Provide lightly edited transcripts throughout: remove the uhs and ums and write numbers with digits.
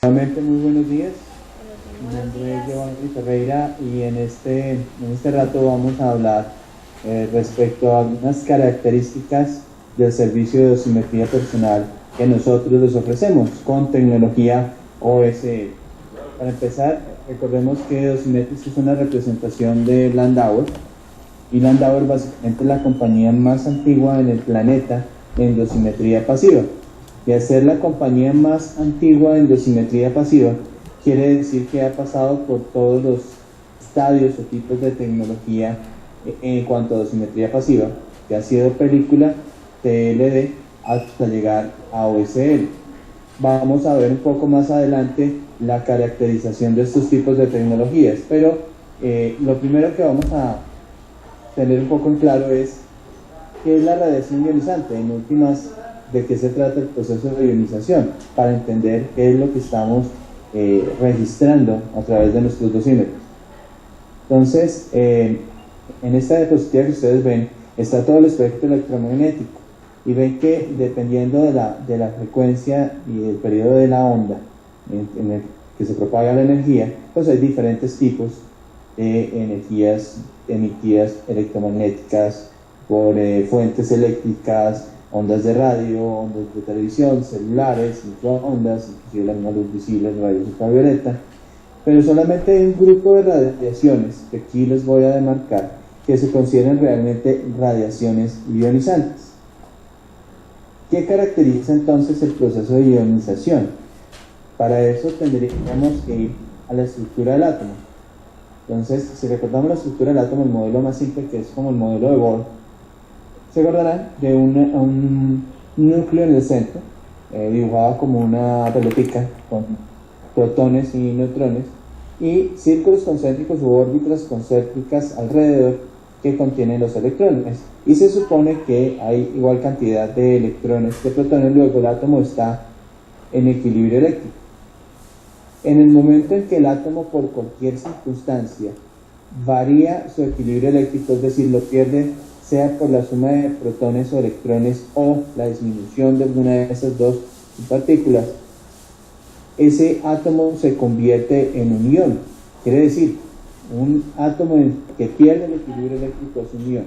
Nuevamente, muy buenos días. Mi nombre es Giovanni Ferreira y en este rato vamos a hablar respecto a algunas características del servicio de dosimetría personal que nosotros les ofrecemos con tecnología OSL. Para empezar, recordemos que Dosimetrics es una representación de Landauer, y Landauer básicamente es la compañía más antigua en el planeta en dosimetría pasiva. Y al ser la compañía más antigua en dosimetría pasiva, quiere decir que ha pasado por todos los estadios o tipos de tecnología en cuanto a dosimetría pasiva, que ha sido película, TLD, hasta llegar a OSL. Vamos a ver un poco más adelante la caracterización de estos tipos de tecnologías, pero lo primero que vamos a tener un poco en claro es qué es la radiación ionizante, en últimas, de qué se trata el proceso de ionización, para entender qué es lo que estamos registrando a través de nuestros dosímetros. Entonces, en esta diapositiva que ustedes ven, está todo el espectro electromagnético, y ven que dependiendo de la frecuencia y del periodo de la onda en el que se propaga la energía, pues hay diferentes tipos de energías emitidas electromagnéticas por fuentes eléctricas, ondas de radio, ondas de televisión, celulares, microondas, inclusive la misma luz visible, rayos ultravioleta. Pero solamente hay un grupo de radiaciones que aquí les voy a demarcar que se consideran realmente radiaciones ionizantes. ¿Qué caracteriza entonces el proceso de ionización? Para eso tendríamos que ir a la estructura del átomo. Entonces, si recordamos la estructura del átomo, el modelo más simple, que es como el modelo de Bohr, se acordarán de un núcleo en el centro, dibujado como una pelotica con protones y neutrones, y círculos concéntricos u órbitas concéntricas alrededor que contienen los electrones. Y se supone que hay igual cantidad de electrones que protones, luego el átomo está en equilibrio eléctrico. En el momento en que el átomo, por cualquier circunstancia, varía su equilibrio eléctrico, es decir, lo pierde, sea por la suma de protones o electrones o la disminución de alguna de esas dos partículas, ese átomo se convierte en un ion. Quiere decir, un átomo que pierde el equilibrio eléctrico es un ion.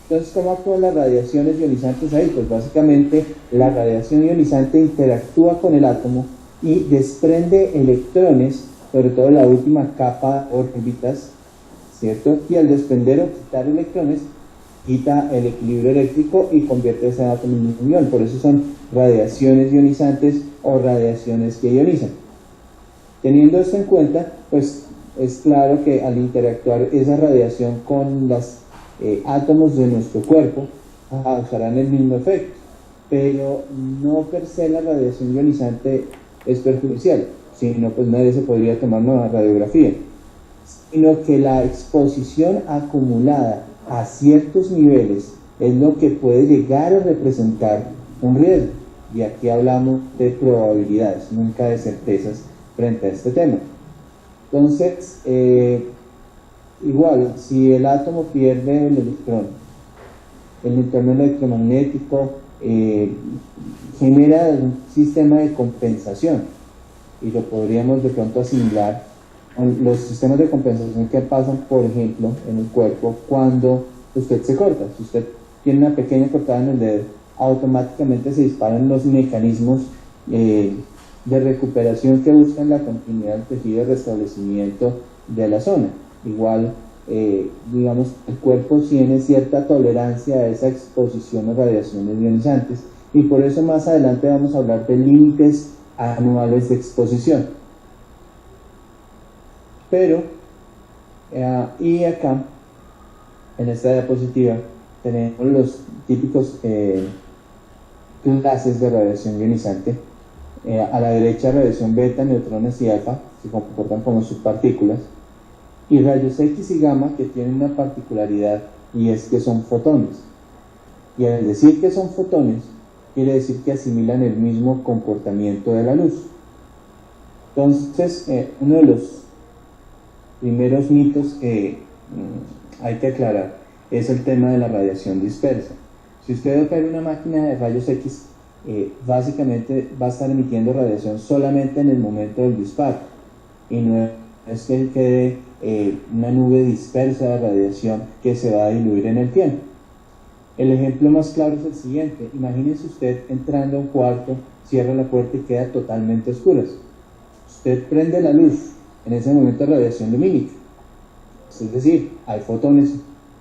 Entonces, ¿cómo actúan las radiaciones ionizantes ahí? Pues básicamente la radiación ionizante interactúa con el átomo y desprende electrones, sobre todo la última capa, órbitas, ¿cierto? Y al desprender o quitar electrones, quita el equilibrio eléctrico y convierte ese átomo en un ion. Por eso son radiaciones ionizantes o radiaciones que ionizan. Teniendo esto en cuenta, pues es claro que al interactuar esa radiación con los átomos de nuestro cuerpo, causarán el mismo efecto, pero no per se la radiación ionizante es perjudicial, sino pues nadie se podría tomar una radiografía, sino que la exposición acumulada a ciertos niveles es lo que puede llegar a representar un riesgo, y aquí hablamos de probabilidades, nunca de certezas frente a este tema. Entonces, igual, si el átomo pierde el neutrón electromagnético genera un sistema de compensación, y lo podríamos de pronto asimilar a los sistemas de compensación que pasan, por ejemplo, en el cuerpo cuando usted se corta. Si usted tiene una pequeña cortada en el dedo, automáticamente se disparan los mecanismos de recuperación que buscan la continuidad del tejido y restablecimiento de la zona. Igual, digamos, el cuerpo tiene cierta tolerancia a esa exposición a radiaciones ionizantes, y por eso más adelante vamos a hablar de límites anuales de exposición. Pero, y acá, en esta diapositiva, tenemos los típicos clases de radiación ionizante. A la derecha, radiación beta, neutrones y alfa, se comportan como subpartículas, y rayos X y gamma, que tienen una particularidad, y es que son fotones. Y al decir que son fotones, quiere decir que asimilan el mismo comportamiento de la luz. Entonces, uno de los primeros mitos que hay que aclarar es el tema de la radiación dispersa. Si usted opera una máquina de rayos X, básicamente va a estar emitiendo radiación solamente en el momento del disparo, y no es que quede una nube dispersa de radiación que se va a diluir en el tiempo. El ejemplo más claro es el siguiente: imagínese usted entrando a un cuarto, cierra la puerta y queda totalmente a oscuras. Usted prende la luz, en ese momento radiación lumínica, es decir, hay fotones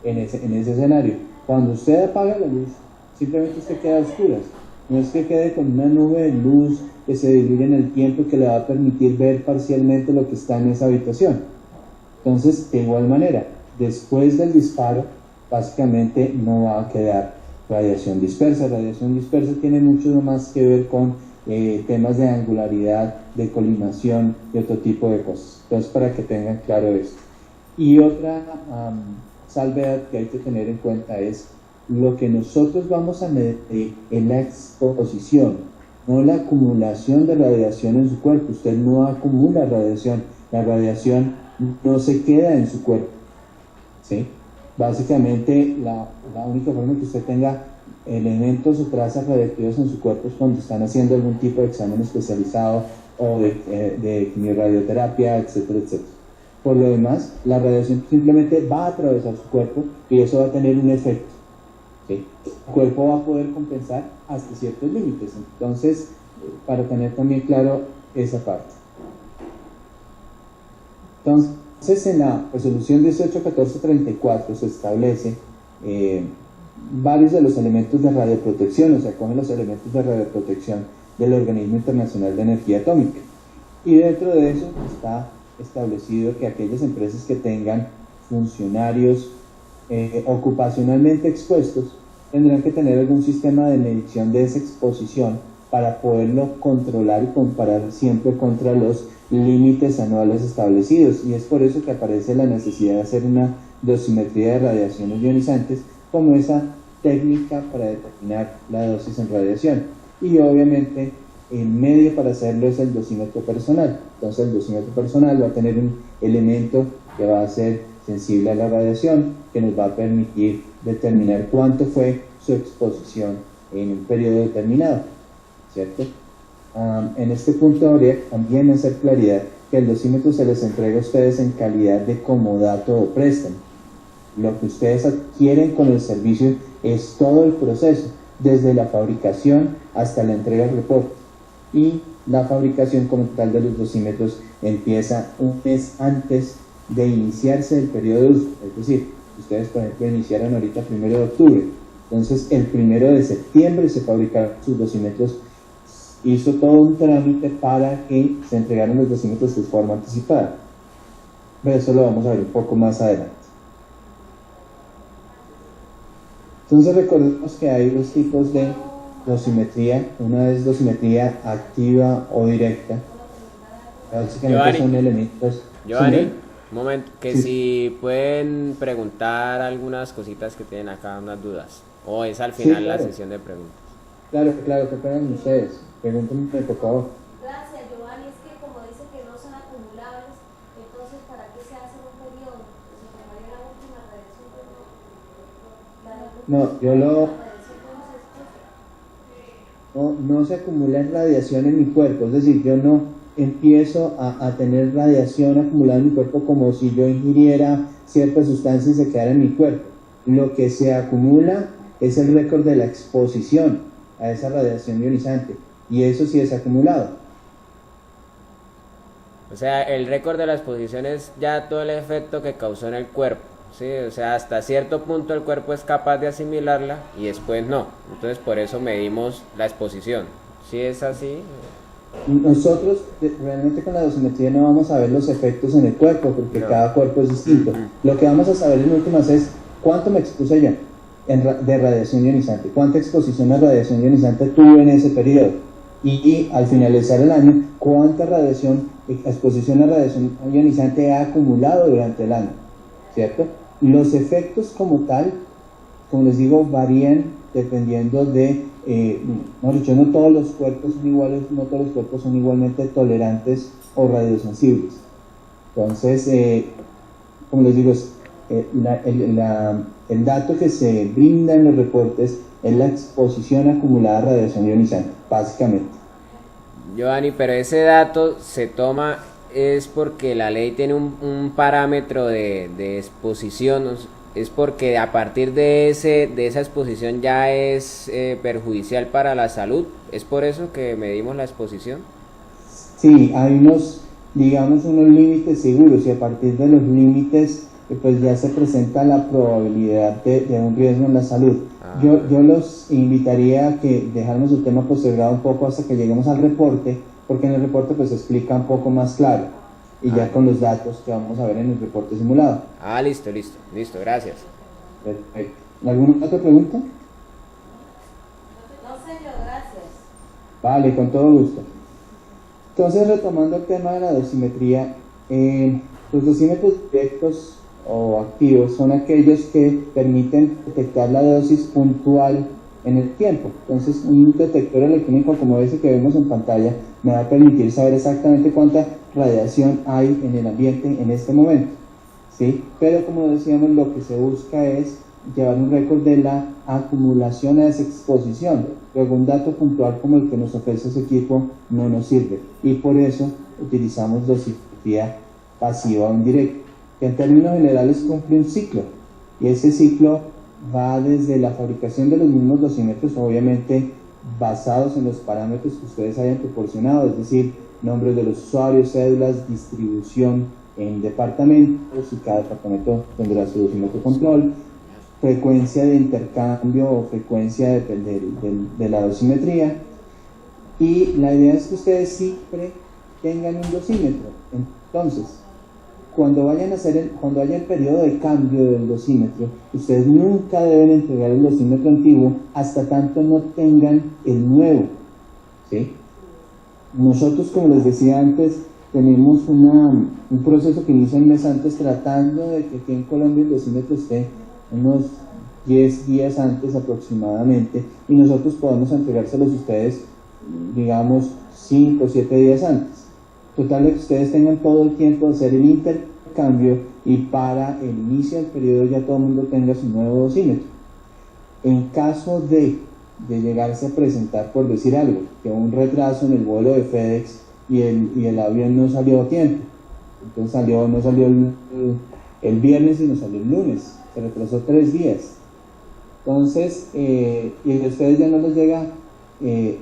en ese escenario. Cuando usted apaga la luz, simplemente usted queda a oscuras. No es que quede con una nube de luz que se diluye en el tiempo y que le va a permitir ver parcialmente lo que está en esa habitación. Entonces, de igual manera, después del disparo, básicamente no va a quedar radiación dispersa. Radiación dispersa tiene mucho más que ver con temas de angularidad, de colimación y otro tipo de cosas. Entonces, para que tengan claro esto. Y otra salvedad que hay que tener en cuenta es: lo que nosotros vamos a medir en la exposición, no la acumulación de radiación en su cuerpo. Usted no acumula radiación, la radiación no se queda en su cuerpo, ¿sí? Básicamente la única forma que usted tenga elementos o trazas radiactivas en su cuerpo es cuando están haciendo algún tipo de examen especializado o de quimioradioterapia, etcétera, etcétera. Por lo demás, la radiación simplemente va a atravesar su cuerpo y eso va a tener un efecto, ¿sí? El cuerpo va a poder compensar hasta ciertos límites. Entonces, para tener también claro esa parte. Entonces, en la resolución 181434 se establece varios de los elementos de radioprotección, o sea, cogen los elementos de radioprotección del Organismo Internacional de Energía Atómica. Y dentro de eso está establecido que aquellas empresas que tengan funcionarios ocupacionalmente expuestos tendrán que tener algún sistema de medición de esa exposición para poderlo controlar y comparar siempre contra los límites anuales establecidos, y es por eso que aparece la necesidad de hacer una dosimetría de radiaciones ionizantes como esa técnica para determinar la dosis en radiación. Y obviamente el medio para hacerlo es el dosímetro personal. Entonces el dosímetro personal va a tener un elemento que va a ser sensible a la radiación, que nos va a permitir determinar cuánto fue su exposición en un periodo determinado, ¿cierto? En este punto habría también hacer claridad que el dosímetro se les entrega a ustedes en calidad de comodato o préstamo. Lo que ustedes adquieren con el servicio es todo el proceso, desde la fabricación hasta la entrega del reporte. Y la fabricación como tal de los dosímetros empieza un mes antes de iniciarse el periodo de uso. Es decir, ustedes, por ejemplo, iniciaron ahorita 1 de octubre, entonces el 1 de septiembre se fabricaron sus dosímetros. Hizo todo un trámite para que se entregaran los dosímetros de forma anticipada, pero eso lo vamos a ver un poco más adelante. Entonces recordemos que hay dos tipos de dosimetría. Una es dosimetría activa o directa. Básicamente son elementos. Giovanni, un momento, que sí. Si pueden preguntar algunas cositas que tienen acá, unas dudas, o es al final, sí, claro, la sesión de preguntas. Claro, que pregunten ustedes. Pregúntenme, por favor. Gracias, Giovanni. Es que como dice que no son acumulables, entonces ¿para qué se hace un periodo? ¿Se tomaría la última radiación? No se acumula en radiación en mi cuerpo. Es decir, yo no empiezo a tener radiación acumulada en mi cuerpo como si yo ingiriera ciertas sustancias y se quedara en mi cuerpo. Lo que se acumula es el récord de la exposición a esa radiación ionizante. Y eso sí es acumulado. O sea, el récord de la exposición es ya todo el efecto que causó en el cuerpo, ¿sí? O sea, hasta cierto punto el cuerpo es capaz de asimilarla y después no. Entonces, por eso medimos la exposición. ¿Sí es así? Nosotros realmente con la dosimetría no vamos a ver los efectos en el cuerpo, porque cada cuerpo es distinto. Lo que vamos a saber en últimas es cuánto me expuse yo de radiación ionizante, cuánta exposición a radiación ionizante tuve en ese periodo. Y al finalizar el año, cuánta exposición a radiación ionizante ha acumulado durante el año, ¿cierto? Los efectos como tal, como les digo, varían dependiendo de, no todos los cuerpos son iguales, no todos los cuerpos son igualmente tolerantes o radiosensibles. Entonces, como les digo, el dato que se brinda en los reportes es la exposición acumulada a radiación ionizante, básicamente. Giovanni, pero ese dato se toma es porque la ley tiene un parámetro de exposición, es porque a partir de esa exposición ya es perjudicial para la salud, ¿es por eso que medimos la exposición? Sí, hay unos límites seguros, y a partir de los límites pues ya se presenta la probabilidad de un riesgo en la salud. Yo los invitaría a que dejáramos el tema postergado un poco hasta que lleguemos al reporte, porque en el reporte pues se explica un poco más claro, y ya con los datos que vamos a ver en el reporte simulado. Listo, gracias. Perfecto. ¿Alguna otra pregunta? No, señor, gracias. Vale, con todo gusto. Entonces, retomando el tema de la dosimetría, los dosímetros directos o activos son aquellos que permiten detectar la dosis puntual en el tiempo. Entonces, un detector electrónico como ese que vemos en pantalla me va a permitir saber exactamente cuánta radiación hay en el ambiente en este momento, ¿sí? Pero como decíamos, lo que se busca es llevar un récord de la acumulación a esa exposición. Luego, un dato puntual como el que nos ofrece ese equipo no nos sirve, y por eso utilizamos dosimetría pasiva o indirecta, que en términos generales cumple un ciclo, y ese ciclo va desde la fabricación de los mismos dosímetros, obviamente basados en los parámetros que ustedes hayan proporcionado, es decir, nombres de los usuarios, cédulas, distribución en departamentos, y cada departamento tendrá su dosímetro control, frecuencia de intercambio o frecuencia de la dosimetría, y la idea es que ustedes siempre tengan un dosímetro. Entonces, cuando haya el periodo de cambio del dosímetro, ustedes nunca deben entregar el dosímetro antiguo hasta tanto no tengan el nuevo, ¿sí? Nosotros, como les decía antes, tenemos un proceso que inicia un mes antes, tratando de que aquí en Colombia el dosímetro esté unos 10 días antes aproximadamente, y nosotros podemos entregárselos a ustedes, digamos, 5 o 7 días antes. Total, de que ustedes tengan todo el tiempo de hacer el intercambio, y para el inicio del periodo ya todo el mundo tenga su nuevo dosímetro. En caso de llegarse a presentar, por decir algo, que un retraso en el vuelo de FedEx y el avión no salió a tiempo, entonces no salió el viernes, sino salió el lunes, se retrasó 3 días. Entonces, y a ustedes ya no les llega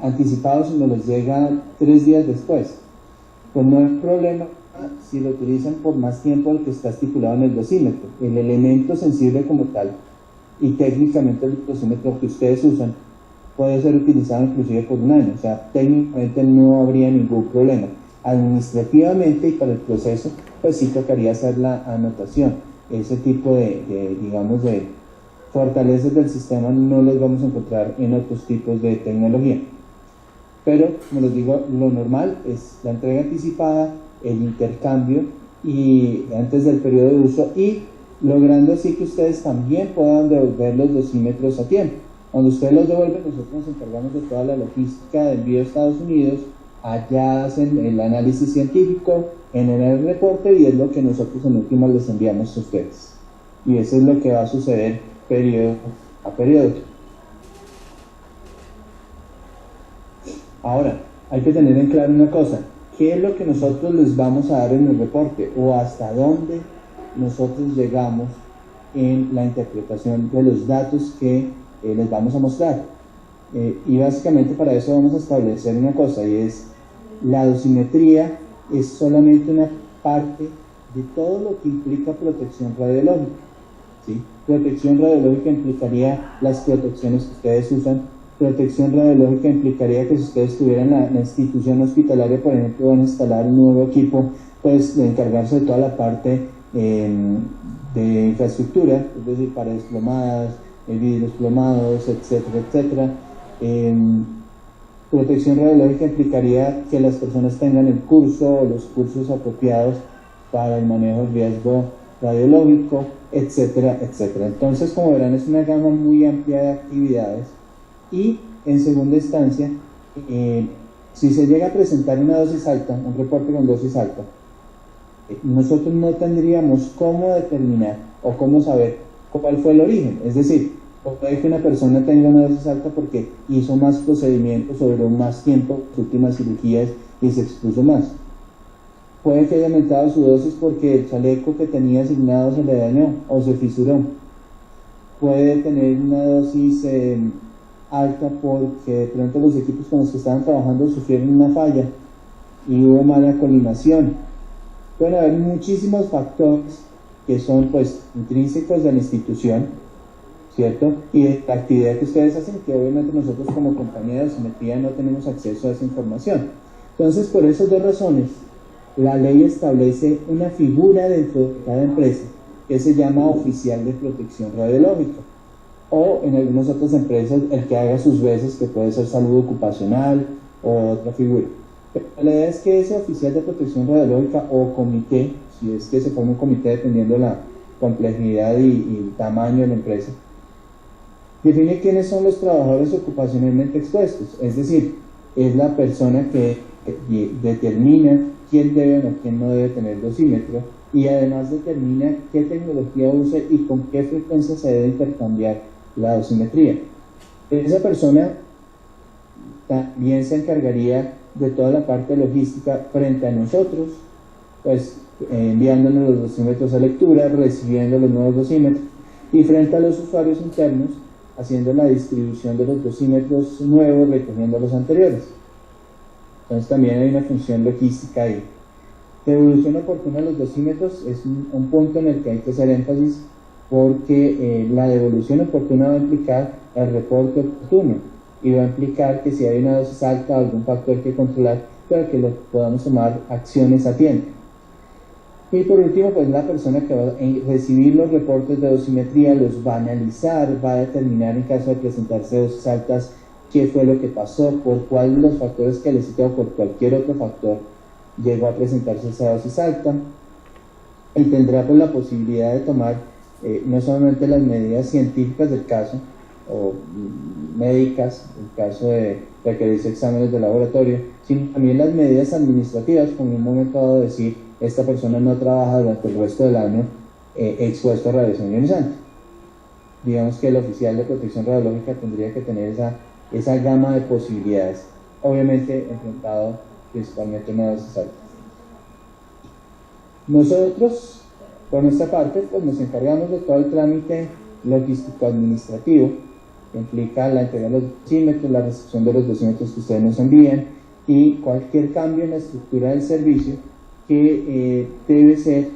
anticipado, sino les llega 3 días después. Pues no hay problema si lo utilizan por más tiempo del que está estipulado en el dosímetro. El elemento sensible como tal, y técnicamente el dosímetro que ustedes usan, puede ser utilizado inclusive por un año. O sea, técnicamente no habría ningún problema. Administrativamente y para el proceso, pues sí tocaría hacer la anotación. Ese tipo de fortalezas del sistema no los vamos a encontrar en otros tipos de tecnología. Pero, como les digo, lo normal es la entrega anticipada, el intercambio y antes del periodo de uso, y logrando así que ustedes también puedan devolver los dosímetros a tiempo. Cuando ustedes los devuelven, nosotros nos encargamos de toda la logística de envío a Estados Unidos. Allá hacen el análisis científico, generan el reporte, y es lo que nosotros en última les enviamos a ustedes. Y eso es lo que va a suceder periodo a periodo. Ahora, hay que tener en claro una cosa: ¿qué es lo que nosotros les vamos a dar en el reporte, o hasta dónde nosotros llegamos en la interpretación de los datos que les vamos a mostrar? Y básicamente para eso vamos a establecer una cosa, y es: la dosimetría es solamente una parte de todo lo que implica protección radiológica, ¿sí? Protección radiológica implicaría las protecciones que ustedes usan. Protección radiológica implicaría que si ustedes tuvieran la institución hospitalaria, por ejemplo, van a instalar un nuevo equipo, pues de encargarse de toda la parte de infraestructura, es decir, paredes plomadas, vidrios plomados, etcétera, etcétera. Protección radiológica implicaría que las personas tengan el curso o los cursos apropiados para el manejo del riesgo radiológico, etcétera, etcétera. Entonces, como verán, es una gama muy amplia de actividades. Y en segunda instancia, si se llega a presentar una dosis alta, un reporte con dosis alta, nosotros no tendríamos cómo determinar o cómo saber cuál fue el origen. Es decir, puede que una persona tenga una dosis alta porque hizo más procedimientos o duró más tiempo en sus últimas cirugías y se expuso más. Puede que haya aumentado su dosis porque el chaleco que tenía asignado se le dañó o se fisuró. Puede tener una dosis alta porque de pronto los equipos con los que estaban trabajando sufrieron una falla y hubo mala colimación. Pueden haber muchísimos factores que son pues intrínsecos de la institución, ¿cierto? Y de la actividad que ustedes hacen, que obviamente nosotros como compañía de dosimetría no tenemos acceso a esa información. Entonces, por esas dos razones, la ley establece una figura dentro de cada empresa que se llama oficial de protección radiológica, o en algunas otras empresas el que haga sus veces, que puede ser salud ocupacional o otra figura. Pero la idea es que ese oficial de protección radiológica o comité, si es que se forma un comité dependiendo de la complejidad y tamaño de la empresa, define quiénes son los trabajadores ocupacionalmente expuestos, es decir, es la persona que determina quién debe o quién no debe tener dosímetro, y además determina qué tecnología usa y con qué frecuencia se debe intercambiar la dosimetría. Esa persona también se encargaría de toda la parte logística frente a nosotros, pues enviándonos los dosímetros a lectura, recibiendo los nuevos dosímetros, y frente a los usuarios internos, haciendo la distribución de los dosímetros nuevos, recogiendo los anteriores. Entonces también hay una función logística ahí. La devolución oportuna de los dosímetros es un punto en el que hay que hacer énfasis, porque la devolución oportuna va a implicar el reporte oportuno y va a implicar que si hay una dosis alta o algún factor que controlar, para que podamos tomar acciones a tiempo. Y por último, pues la persona que va a recibir los reportes de dosimetría los va a analizar, va a determinar en caso de presentarse dosis altas qué fue lo que pasó, por cuál de los factores que le cité o por cualquier otro factor llegó a presentarse esa dosis alta, y tendrá pues la posibilidad de tomar no solamente las medidas científicas del caso o médicas, el caso de requerirse exámenes de laboratorio, sino también las medidas administrativas, como en un momento dado decir, esta persona no trabaja durante el resto del año expuesto a radiación ionizante. Digamos que el oficial de protección radiológica tendría que tener esa gama de posibilidades, obviamente enfrentado principalmente a una dosis alta. Nosotros, por nuestra parte, pues nos encargamos de todo el trámite logístico administrativo, que implica la entrega de los dosímetros, la recepción de los dosímetros que ustedes nos envían y cualquier cambio en la estructura del servicio que debe ser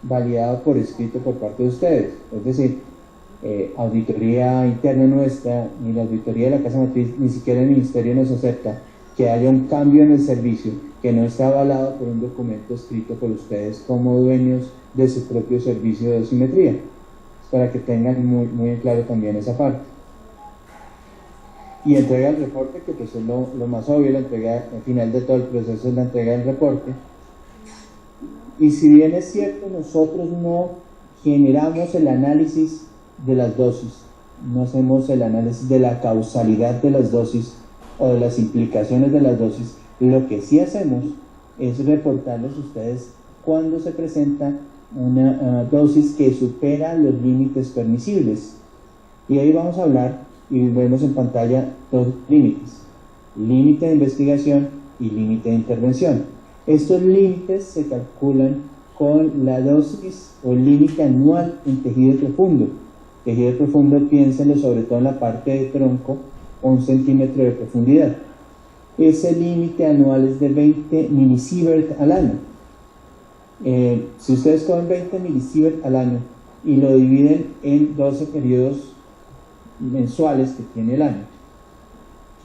validado por escrito por parte de ustedes. Es decir, auditoría interna nuestra, ni la auditoría de la Casa Matriz, ni siquiera el Ministerio nos acepta que haya un cambio en el servicio que no está avalado por un documento escrito por ustedes como dueños de su propio servicio de dosimetría. Para que tengan muy en claro también esa parte. Y entrega el reporte, que pues es lo más obvio, la entrega al final de todo el proceso es la entrega del reporte. Y si bien es cierto, nosotros no generamos el análisis de las dosis, no hacemos el análisis de la causalidad de las dosis o de las implicaciones de las dosis, lo que sí hacemos es reportarles a ustedes cuando se presenta una dosis que supera los límites permisibles. Y ahí vamos a hablar, y vemos en pantalla dos límites: límite de investigación y límite de intervención. Estos límites se calculan con la dosis o el límite anual en tejido profundo. Tejido profundo, piénsenlo sobre todo en la parte de tronco, 1 centímetro de profundidad. Ese límite anual es de 20 milisievert al año. Si ustedes cogen 20 milisievert al año y lo dividen en 12 periodos mensuales que tiene el año,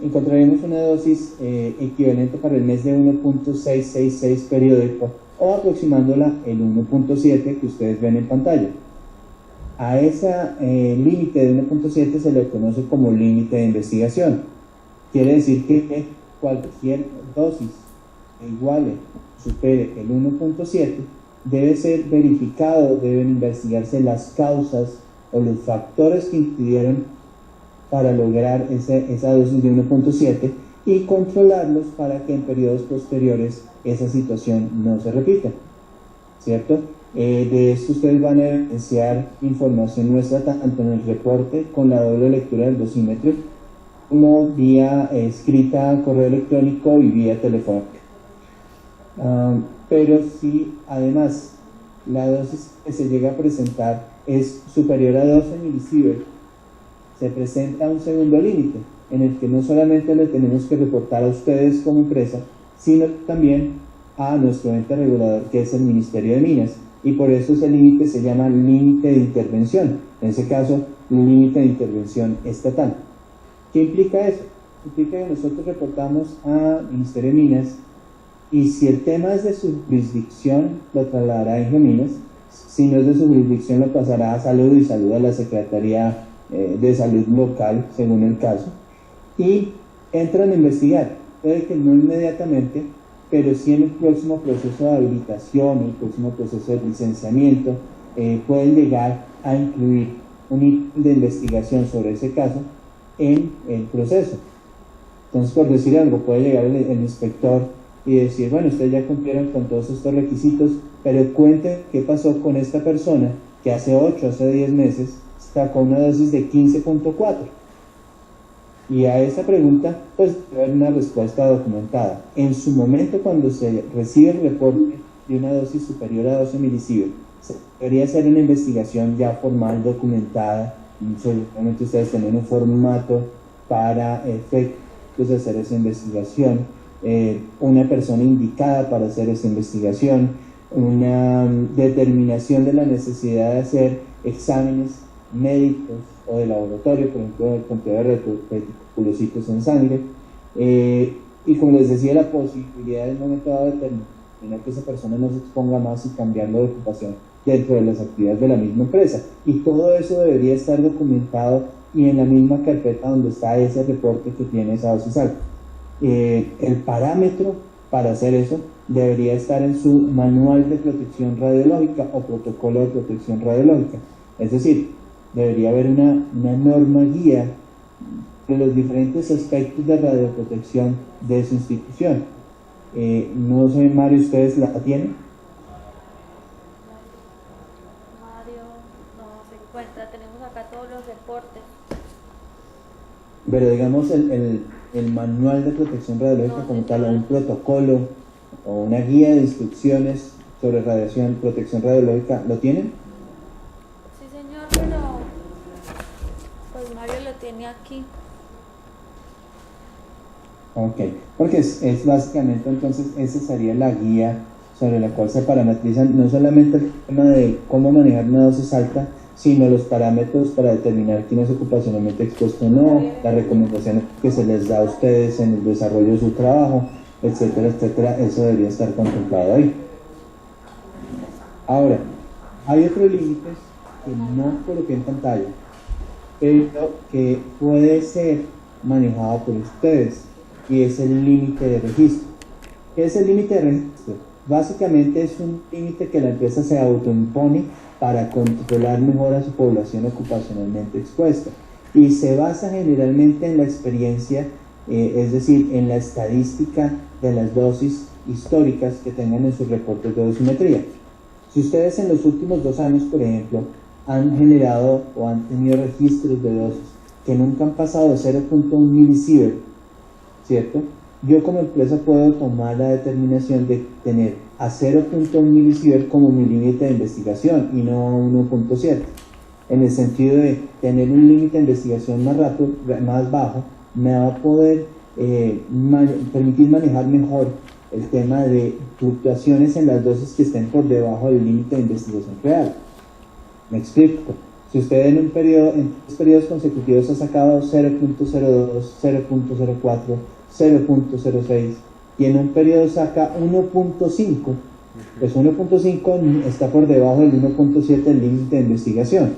encontraremos una dosis equivalente para el mes de 1.666 periódico, o aproximándola el 1.7 que ustedes ven en pantalla. A ese límite de 1.7 se le conoce como límite de investigación. Quiere decir que cualquier dosis que iguale, supere el 1.7, debe ser verificado, deben investigarse las causas o los factores que impidieron para lograr esa dosis de 1.7 y controlarlos para que en periodos posteriores esa situación no se repita. ¿cierto? De esto ustedes van a evidenciar información nuestra tanto en el reporte con la doble lectura del dosímetro como vía escrita, correo electrónico y vía telefónica. Pero si además la dosis que se llega a presentar es superior a 12 milisievert, se presenta un segundo límite en el que no solamente le tenemos que reportar a ustedes como empresa, sino también a nuestro ente regulador, que es el Ministerio de Minas, y por eso ese límite se llama límite de intervención, en ese caso, límite de intervención estatal. ¿Qué implica eso? Implica que nosotros reportamos a Ministerio de Minas y si el tema es de su jurisdicción, lo trasladará a Ingeminas, si no es de su jurisdicción, lo pasará a Salud y Salud a la Secretaría de Salud local, según el caso, y entran a investigar. Puede que no inmediatamente, pero sí en el próximo proceso de habilitación, el próximo proceso de licenciamiento, pueden llegar a incluir un ítem de investigación sobre ese caso en el proceso. Entonces, por decir algo, puede llegar el inspector y decir, bueno, ustedes ya cumplieron con todos estos requisitos, pero cuenten qué pasó con esta persona que hace 8, hace 10 meses sacó una dosis de 15.4. Y a esa pregunta, pues, debe haber una respuesta documentada. En su momento, cuando se recibe el reporte de una dosis superior a 12 milisievert, se debería hacer una investigación ya formal, documentada. Seguramente ustedes tienen un formato para efectos de hacer esa investigación, una persona indicada para hacer esa investigación, una determinación de la necesidad de hacer exámenes médicos o de laboratorio, por ejemplo, el conteo de reticulocitos en sangre, y como les decía, la posibilidad en un momento dado de determinar que esa persona no se exponga más y cambiando de ocupación dentro de las actividades de la misma empresa. Y todo eso debería estar documentado y en la misma carpeta donde está ese reporte que tiene esa dosis alta. El parámetro para hacer eso debería estar en su manual de protección radiológica o protocolo de protección radiológica. Es decir, debería haber una norma guía de los diferentes aspectos de radioprotección de su institución. No sé, Mario, ¿ustedes la tienen? Mario no se encuentra, tenemos acá todos los reportes. Pero digamos el manual de protección radiológica como tal, o un protocolo o una guía de instrucciones sobre radiación, protección radiológica, ¿lo tienen? Sí, señor, pero pues Mario lo tiene aquí. Ok, porque es básicamente entonces esa sería la guía sobre la cual se parametrizan no solamente el tema de cómo manejar una dosis alta, sino los parámetros para determinar quién es ocupacionalmente expuesto o no, las recomendaciones que se les da a ustedes en el desarrollo de su trabajo, etcétera, etcétera. Eso debería estar contemplado ahí. Ahora, hay otros límites que no coloqué en pantalla, pero que puede ser manejado por ustedes, y es el límite de registro. ¿Qué es el límite de registro? Básicamente es un límite que la empresa se autoimpone para controlar mejor a su población ocupacionalmente expuesta, y se basa generalmente en la experiencia, es decir, en la estadística de las dosis históricas que tengan en sus reportes de dosimetría. Si ustedes en los últimos 2 años, por ejemplo, han generado o han tenido registros de dosis que nunca han pasado de 0.1 milisievert, ¿cierto? Yo como empresa puedo tomar la determinación de tener a 0.1 milisievert como mi límite de investigación y no a 1.7, en el sentido de tener un límite de investigación más bajo, me va a poder permitir manejar mejor el tema de fluctuaciones en las dosis que estén por debajo del límite de investigación real. Me explico. Si usted en 3 periodos consecutivos ha sacado 0.02, 0.04, 0.06 y en un periodo saca 1.5, pues 1.5 está por debajo del 1.7 del límite de investigación,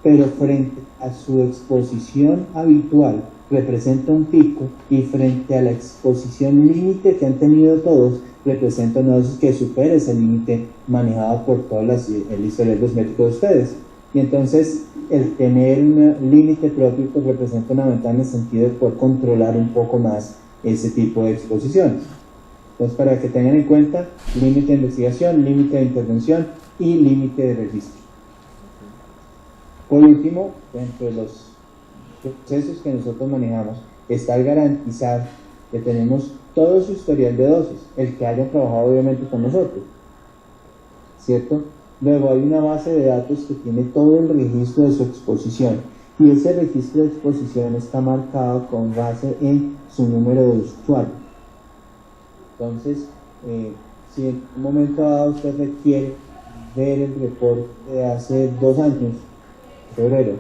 pero frente a su exposición habitual representa un pico, y frente a la exposición límite que han tenido todos representa una dosis que supera ese límite manejado por todas el historial dosimétrico de ustedes. Y entonces el tener un límite propio pues representa una ventaja en el sentido de poder controlar un poco más ese tipo de exposiciones. Entonces, para que tengan en cuenta, límite de investigación, límite de intervención y límite de registro. Por último, dentro de los procesos que nosotros manejamos, está el garantizar que tenemos todo su historial de dosis, el que haya trabajado obviamente con nosotros, ¿cierto? Luego hay una base de datos que tiene todo el registro de su exposición, y ese registro de exposición está marcado con base en su número de usuario. Entonces, si en un momento dado usted requiere ver el reporte de hace 2 años, febrero,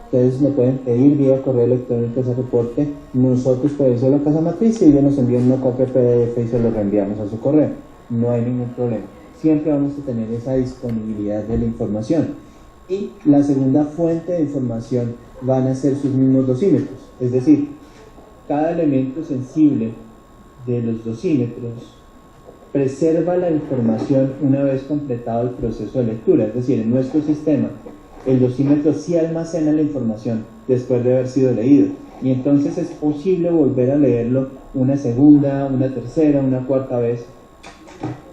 ustedes me pueden pedir vía correo electrónico ese reporte, nosotros podemos ir a la casa matriz y ellos nos envían una copia PDF y se lo reenviamos a su correo, no hay ningún problema, siempre vamos a tener esa disponibilidad de la información. Y la segunda fuente de información van a ser sus mismos dosímetros, es decir, cada elemento sensible de los dosímetros preserva la información una vez completado el proceso de lectura, es decir, en nuestro sistema el dosímetro sí almacena la información después de haber sido leído, y entonces es posible volver a leerlo una segunda, una tercera, una cuarta vez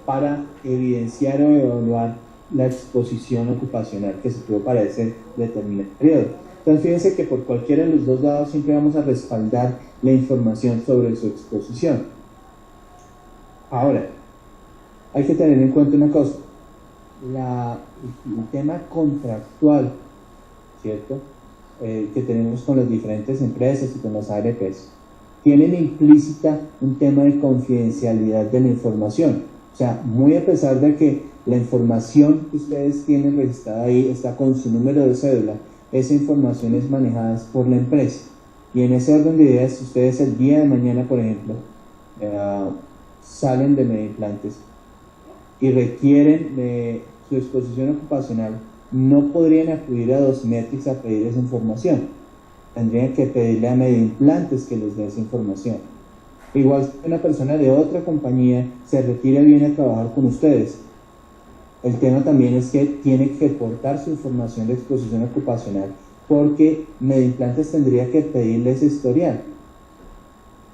para evidenciar o evaluar la exposición ocupacional que se tuvo para ese determinado periodo. Entonces fíjense que por cualquiera de los dos lados siempre vamos a respaldar la información sobre su exposición. Ahora, hay que tener en cuenta una cosa, el tema contractual, ¿cierto? Que tenemos con las diferentes empresas y con las ARPs, tienen implícita un tema de confidencialidad de la información. O sea, muy a pesar de que la información que ustedes tienen registrada ahí está con su número de cédula, esa información es manejada por la empresa. Y en ese orden de ideas, si ustedes el día de mañana, por ejemplo, salen de Medimplantes y requieren de su exposición ocupacional, no podrían acudir a Dosimetrics a pedir esa información. Tendrían que pedirle a Medimplantes que les dé esa información. Igual si una persona de otra compañía se retira y viene a trabajar con ustedes, el tema también es que tiene que portar su información de exposición ocupacional, porque Medimplantes tendría que pedirle ese historial.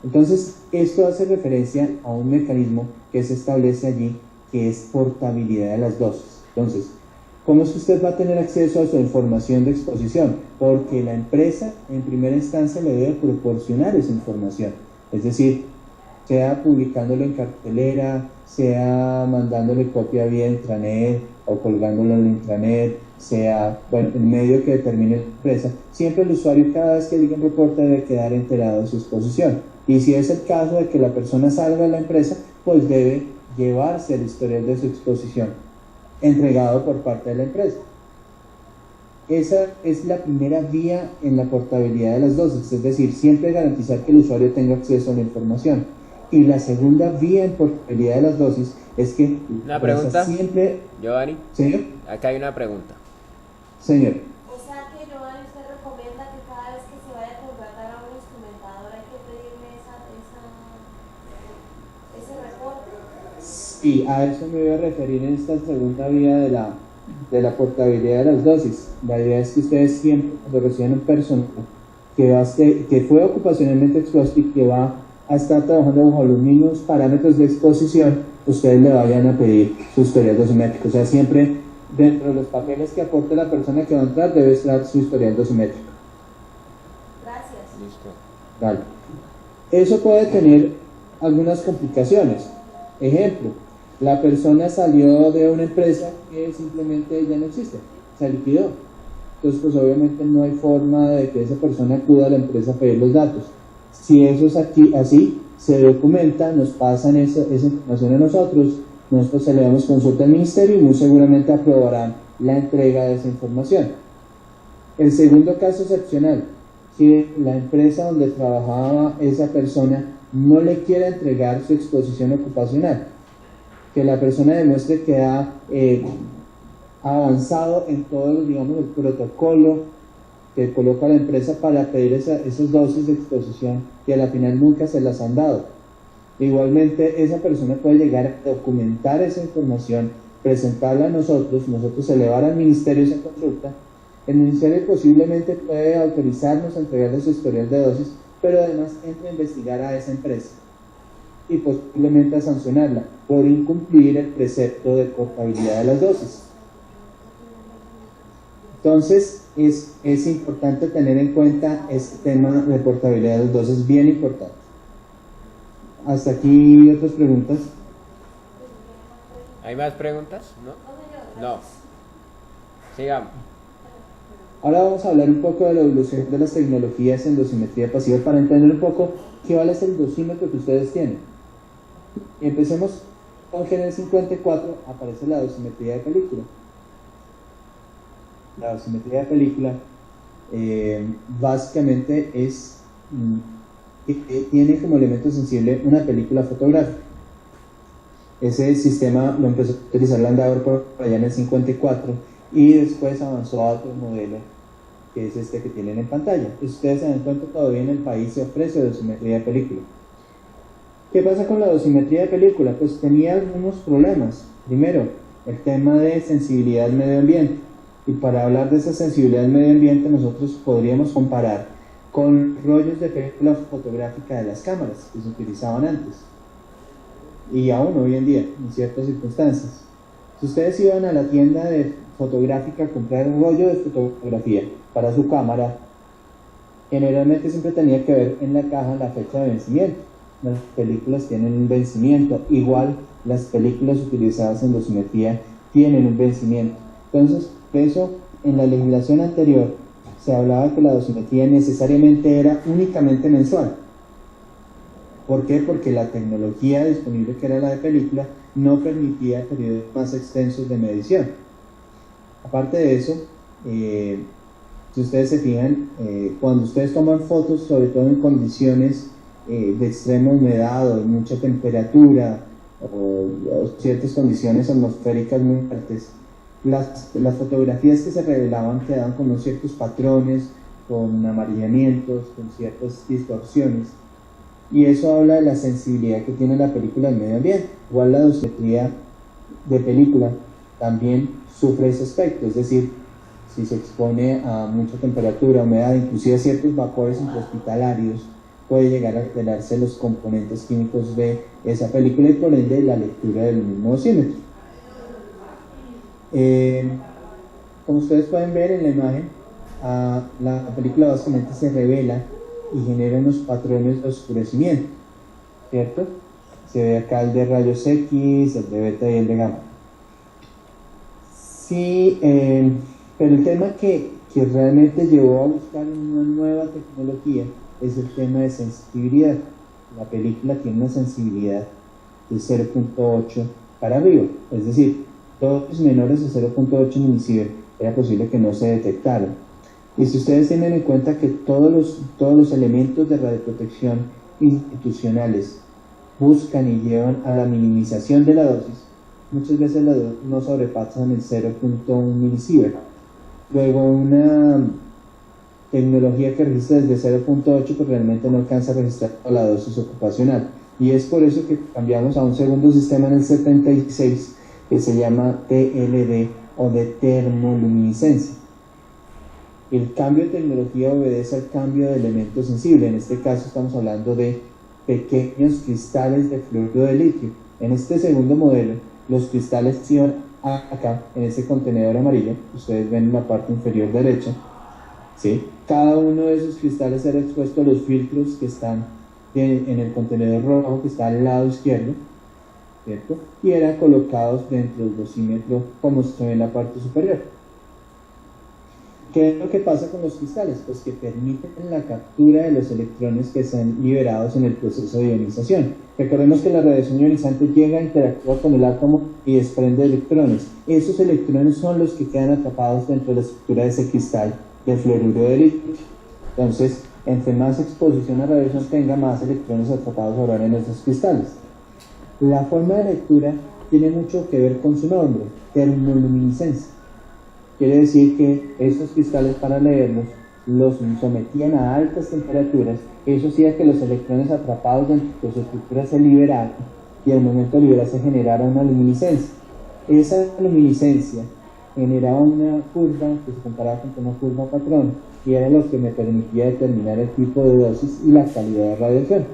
Entonces, esto hace referencia a un mecanismo que se establece allí, que es portabilidad de las dosis. Entonces, ¿cómo es que usted va a tener acceso a su información de exposición? Porque la empresa, en primera instancia, le debe proporcionar esa información. Es decir, sea publicándolo en cartelera, sea mandándole copia vía intranet o colgándolo en el intranet, sea, bueno, el medio que determine la empresa. Siempre el usuario, cada vez que diga un reporte, debe quedar enterado de su exposición. Y si es el caso de que la persona salga de la empresa, pues debe llevarse el historial de su exposición entregado por parte de la empresa. Esa es la primera vía en la portabilidad de las dosis, es decir, siempre garantizar que el usuario tenga acceso a la información. Y la segunda vía en portabilidad de las dosis es que una pregunta, siempre... Giovanni, ¿Señor? Acá hay una pregunta. Señor. O sea que Giovanni, usted recomienda que cada vez que se vaya a contratar a un instrumentador hay que pedirle ese reporte. Sí, a eso me voy a referir en esta segunda vía de la portabilidad de las dosis. La idea es que ustedes siempre, cuando reciban un personal que fue ocupacionalmente expuesto y que va a estar trabajando bajo los mismos parámetros de exposición, ustedes le vayan a pedir su historial dosimétrico. O sea, siempre dentro de los papeles que aporte la persona que va a entrar debe estar su historial dosimétrico. Gracias. Listo. Vale. Eso puede tener algunas complicaciones. Ejemplo, la persona salió de una empresa que simplemente ya no existe, se liquidó. Entonces, pues obviamente no hay forma de que esa persona acuda a la empresa a pedir los datos. Si eso es así, se documenta, nos pasan esa información a nosotros se le damos consulta al ministerio y muy seguramente aprobarán la entrega de esa información. El segundo caso excepcional, si la empresa donde trabajaba esa persona no le quiere entregar su exposición ocupacional, que la persona demuestre que ha avanzado en todo, digamos, el protocolo que coloca la empresa para pedir esas dosis de exposición y a la final nunca se las han dado. Igualmente, esa persona puede llegar a documentar esa información, presentarla a nosotros elevar al ministerio esa consulta. El ministerio posiblemente puede autorizarnos a entregarle su historial de dosis, pero además entra a investigar a esa empresa. y posiblemente a sancionarla por incumplir el precepto de portabilidad de las dosis. Entonces es importante tener en cuenta este tema de portabilidad de las dosis, es bien importante. Hasta aquí otras preguntas. ¿Hay más preguntas? No. Sigamos. Ahora vamos a hablar un poco de la evolución de las tecnologías en dosimetría pasiva para entender un poco qué vale el dosímetro que ustedes tienen. Empecemos con GENER 54, aparece la dosimetría de película. La dosimetría de película básicamente tiene como elemento sensible una película fotográfica. Ese sistema lo empezó a utilizar Landauer por allá en el 54 y después avanzó a otro modelo, que es este que tienen en pantalla. Si ustedes se dan cuenta, todavía en el país se ofrece dosimetría de película. ¿Qué pasa con la dosimetría de película? Pues tenía algunos problemas. Primero, el tema de sensibilidad al medio ambiente. Y para hablar de esa sensibilidad al medio ambiente, nosotros podríamos comparar con rollos de película fotográfica de las cámaras que se utilizaban antes y aún hoy en día en ciertas circunstancias. Si ustedes iban a la tienda de fotográfica a comprar un rollo de fotografía para su cámara, generalmente siempre tenía que ver en la caja la fecha de vencimiento. Las películas tienen un vencimiento, igual las películas utilizadas en dosimetría tienen un vencimiento. Entonces, eso en la legislación anterior se hablaba que la dosimetría necesariamente era únicamente mensual. ¿Por qué? Porque la tecnología disponible, que era la de película, no permitía periodos más extensos de medición. Aparte de eso, si ustedes se fijan, cuando ustedes toman fotos, sobre todo en condiciones de extrema humedad o de mucha temperatura o ciertas condiciones atmosféricas muy fuertes, las fotografías que se revelaban quedaban con unos ciertos patrones, con amarillamientos, con ciertas distorsiones. Y eso habla de la sensibilidad que tiene la película al medio ambiente. Igual la dosimetría de película también sufre ese aspecto, es decir, si se expone a mucha temperatura, humedad, inclusive a ciertos vapores intrahospitalarios, puede llegar a alterarse los componentes químicos de esa película y por ende la lectura del mismo dosímetro. Como ustedes pueden ver en la imagen, la película básicamente se revela y genera unos patrones de oscurecimiento, ¿cierto? Se ve acá el de rayos X, el de beta y el de gamma. Sí, pero el tema que realmente llevó a buscar una nueva tecnología es el tema de sensibilidad. La película tiene una sensibilidad de 0.8 para arriba, es decir, dosis menores de 0.8 milisievert era posible que no se detectaran. Y si ustedes tienen en cuenta que todos los elementos de radioprotección institucionales buscan y llevan a la minimización de la dosis, muchas veces la dosis no sobrepasan el 0.1 milisievert. Luego una tecnología que registra desde 0.8 pues realmente no alcanza a registrar la dosis ocupacional. Y es por eso que cambiamos a un segundo sistema en el 76 que se llama TLD o de termoluminiscencia. El cambio de tecnología obedece al cambio de elemento sensible. En este caso estamos hablando de pequeños cristales de fluoruro de litio. En este segundo modelo, los cristales iban acá, en ese contenedor amarillo, ustedes ven en la parte inferior derecha, ¿sí? Cada uno de esos cristales era expuesto a los filtros que están en el contenedor rojo que está al lado izquierdo, ¿cierto? Y eran colocados dentro del dosímetro como se ve en la parte superior. ¿Qué es lo que pasa con los cristales? Pues que permiten la captura de los electrones que están liberados en el proceso de ionización. Recordemos que la radiación ionizante llega a interactuar con el átomo y desprende electrones. Esos electrones son los que quedan atrapados dentro de la estructura de ese cristal de fluoruro de litio. Entonces, entre más exposición a radiación tenga, más electrones atrapados habrán en esos cristales. La forma de lectura tiene mucho que ver con su nombre, termoluminiscencia. Quiere decir que esos cristales, para leerlos, los sometían a altas temperaturas. Eso hacía que los electrones atrapados dentro de su estructura se liberaran y al momento de liberarse generara una luminiscencia. Esa luminiscencia generaba una curva que se comparaba con una curva patrón y era lo que me permitía determinar el tipo de dosis y la calidad de radiación.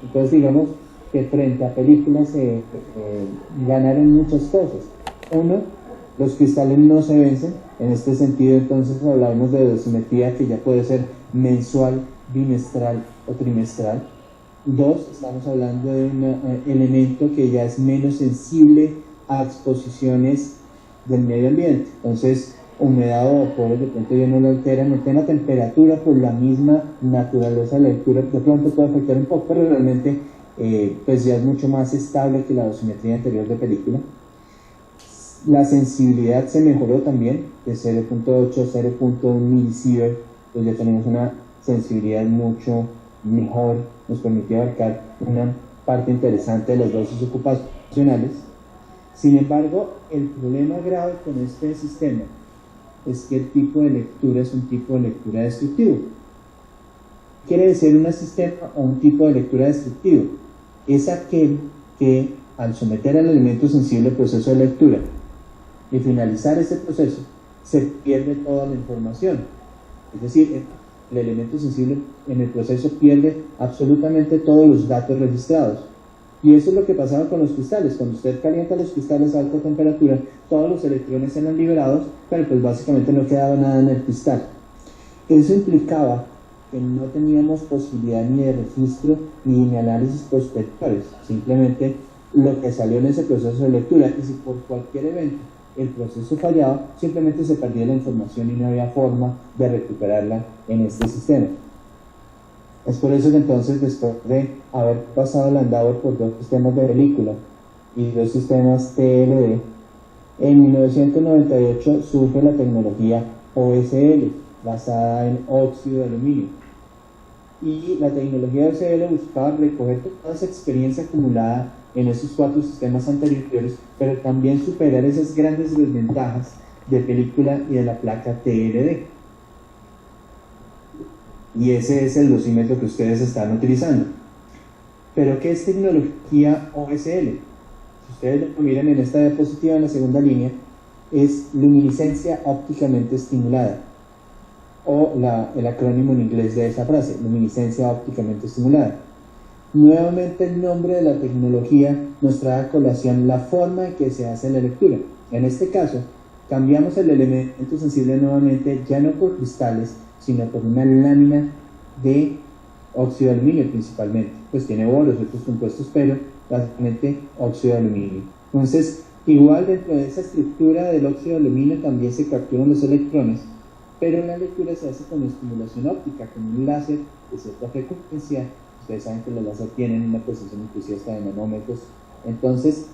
Entonces, digamos, que frente a películas ganaron muchas cosas. Uno, los cristales no se vencen. En este sentido, entonces, hablamos de dosimetría que ya puede ser mensual, bimestral o trimestral. Dos, estamos hablando de un elemento que ya es menos sensible a exposiciones del medio ambiente. Entonces, humedad o vapor de pronto ya no lo alteran. El tema temperatura, por la misma naturaleza de la lectura, de pronto puede afectar un poco, pero realmente pues ya es mucho más estable que la dosimetría anterior de película. La sensibilidad se mejoró también, de 0.8 a 0.1 milisievert, pues ya tenemos una sensibilidad mucho mejor, nos permitió abarcar una parte interesante de las dosis ocupacionales. Sin embargo, el problema grave con este sistema es que el tipo de lectura es un tipo de lectura destructivo. Quiere decir un sistema o un tipo de lectura destructivo. Es aquel que, al someter al elemento sensible al proceso de lectura y finalizar ese proceso, se pierde toda la información. Es decir, el elemento sensible en el proceso pierde absolutamente todos los datos registrados. Y eso es lo que pasaba con los cristales. Cuando usted calienta los cristales a alta temperatura, todos los electrones eran liberados, pero pues básicamente no quedaba nada en el cristal. Eso implicaba que no teníamos posibilidad ni de registro ni de análisis prospectores, simplemente lo que salió en ese proceso de lectura. Y si por cualquier evento el proceso fallaba, simplemente se perdía la información y no había forma de recuperarla en este sistema. Es por eso que entonces, después de haber pasado el andador por dos sistemas de película y dos sistemas TLD, en 1998 surge la tecnología OSL, basada en óxido de aluminio. Y la tecnología OSL buscaba recoger toda esa experiencia acumulada en esos cuatro sistemas anteriores, pero también superar esas grandes desventajas de película y de la placa TLD. Y ese es el dosímetro que ustedes están utilizando. ¿Pero qué es tecnología OSL? Si ustedes lo miran en esta diapositiva, en la segunda línea, es luminiscencia ópticamente estimulada, o el acrónimo en inglés de esa frase, luminiscencia ópticamente estimulada. Nuevamente el nombre de la tecnología nos trae a colación la forma en que se hace la lectura. En este caso, cambiamos el elemento sensible nuevamente, ya no por cristales, sino por una lámina de óxido de aluminio principalmente. Pues tiene boros, otros compuestos, pero básicamente óxido de aluminio. Entonces, igual dentro de esa estructura del óxido de aluminio también se capturan los electrones, pero la lectura se hace con estimulación óptica, con un láser de cierta frecuencia. Ustedes saben que los láser tienen una precisión inclusive hasta de nanómetros. Entonces,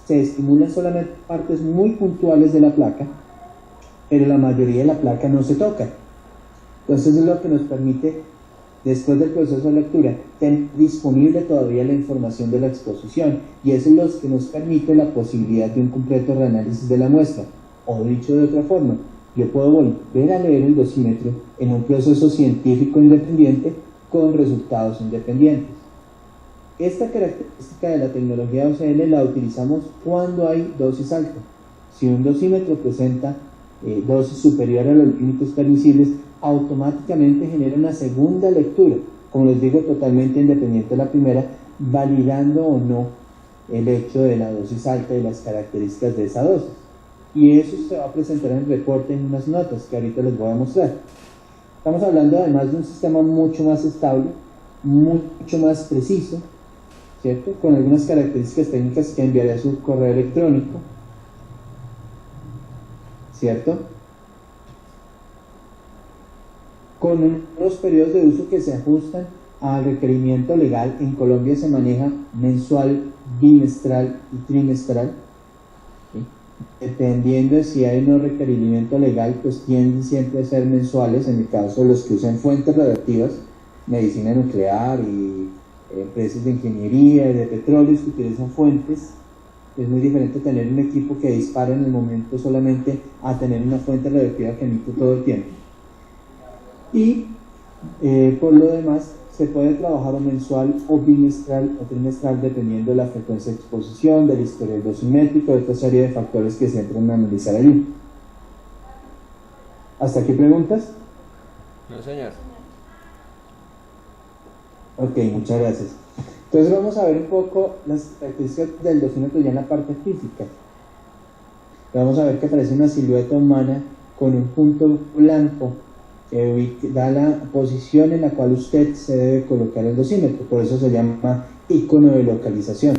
se estimulan solamente partes muy puntuales de la placa, pero la mayoría de la placa no se toca. Entonces es lo que nos permite, después del proceso de lectura, tener disponible todavía la información de la exposición, y eso es lo que nos permite la posibilidad de un completo reanálisis de la muestra. O dicho de otra forma, yo puedo volver a leer el dosímetro en un proceso científico independiente con resultados independientes. Esta característica de la tecnología OCL la utilizamos cuando hay dosis alta. Si un dosímetro presenta dosis superior a los límites permisibles, automáticamente genera una segunda lectura, como les digo, totalmente independiente de la primera, validando o no el hecho de la dosis alta y las características de esa dosis. Y eso se va a presentar en el reporte en unas notas que ahorita les voy a mostrar. Estamos hablando además de un sistema mucho más estable, mucho más preciso, ¿cierto? Con algunas características técnicas que enviaré a su correo electrónico, ¿cierto? Con unos periodos de uso que se ajustan al requerimiento legal. En Colombia se maneja mensual, bimestral y trimestral, ¿sí? Dependiendo de si hay un requerimiento legal, pues tienden siempre a ser mensuales. En el caso de los que usan fuentes radiactivas, medicina nuclear y empresas de ingeniería y de petróleos que utilizan fuentes, es muy diferente tener un equipo que dispara en el momento solamente a tener una fuente radiactiva que emite todo el tiempo. Y por lo demás se puede trabajar o mensual o bimestral o trimestral dependiendo de la frecuencia de exposición, del historial dosimétrico, de otra serie de factores que se entran a analizar allí. ¿Hasta aquí preguntas? No, señor. Ok, muchas gracias. Entonces vamos a ver un poco las características del dosímetro ya en la parte física. Vamos a ver que aparece una silueta humana con un punto blanco que da la posición en la cual usted se debe colocar el dosímetro, por eso se llama icono de localización.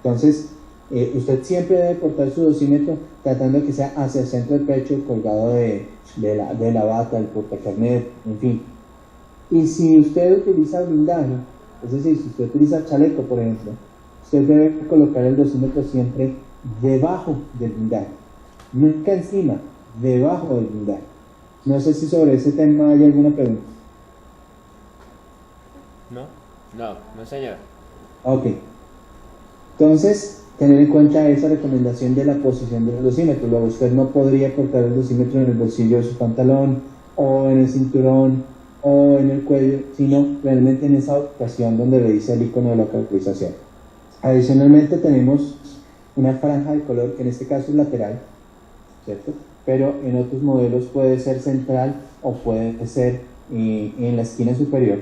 Entonces, usted siempre debe portar su dosímetro tratando de que sea hacia el centro del pecho, colgado de la bata, del portacarnet, en fin. Y si usted utiliza blindaje, es decir, si usted utiliza chaleco, por ejemplo, usted debe colocar el dosímetro siempre debajo del blindaje, nunca encima, debajo del blindaje. No sé si sobre ese tema hay alguna pregunta. No, señor. Ok. Entonces, tener en cuenta esa recomendación de la posición del dosímetro. Luego usted no podría portar el dosímetro en el bolsillo de su pantalón, o en el cinturón, o en el cuello, sino realmente en esa ubicación donde le dice el icono de localización. Adicionalmente tenemos una franja de color que en este caso es lateral, ¿cierto? Pero en otros modelos puede ser central o puede ser en la esquina superior.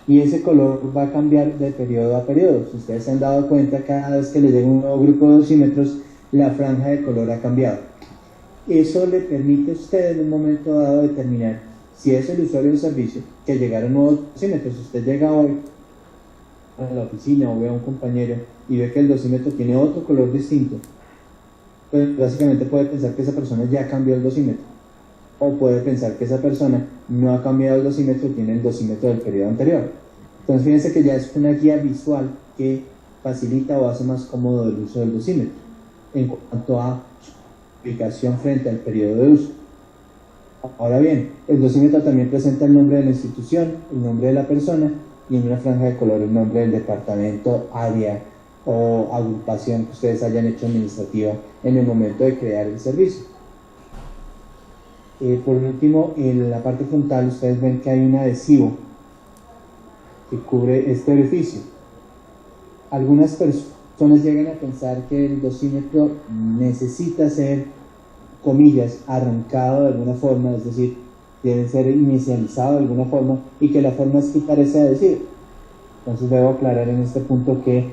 Y ese color va a cambiar de periodo a periodo. Si ustedes se han dado cuenta, cada vez que le llega un nuevo grupo de dosímetros, la franja de color ha cambiado. Eso le permite a usted en un momento dado determinar si es el usuario del servicio que llegaron nuevos dosímetros. Si usted llega hoy a la oficina o ve a un compañero y ve que el dosímetro tiene otro color distinto, pues básicamente puede pensar que esa persona ya cambió el dosímetro, o puede pensar que esa persona no ha cambiado el dosímetro, tiene el dosímetro del periodo anterior. Entonces fíjense que ya es una guía visual que facilita o hace más cómodo el uso del dosímetro en cuanto a su aplicación frente al periodo de uso. Ahora bien, el dosímetro también presenta el nombre de la institución, el nombre de la persona y en una franja de color el nombre del departamento, área o agrupación que ustedes hayan hecho administrativa en el momento de crear el servicio. Por último, en la parte frontal ustedes ven que hay un adhesivo que cubre este orificio. Algunas personas llegan a pensar que el dosímetro necesita ser, comillas, arrancado de alguna forma, es decir, debe ser inicializado de alguna forma, y que la forma es quitar ese adhesivo. Entonces debo aclarar en este punto que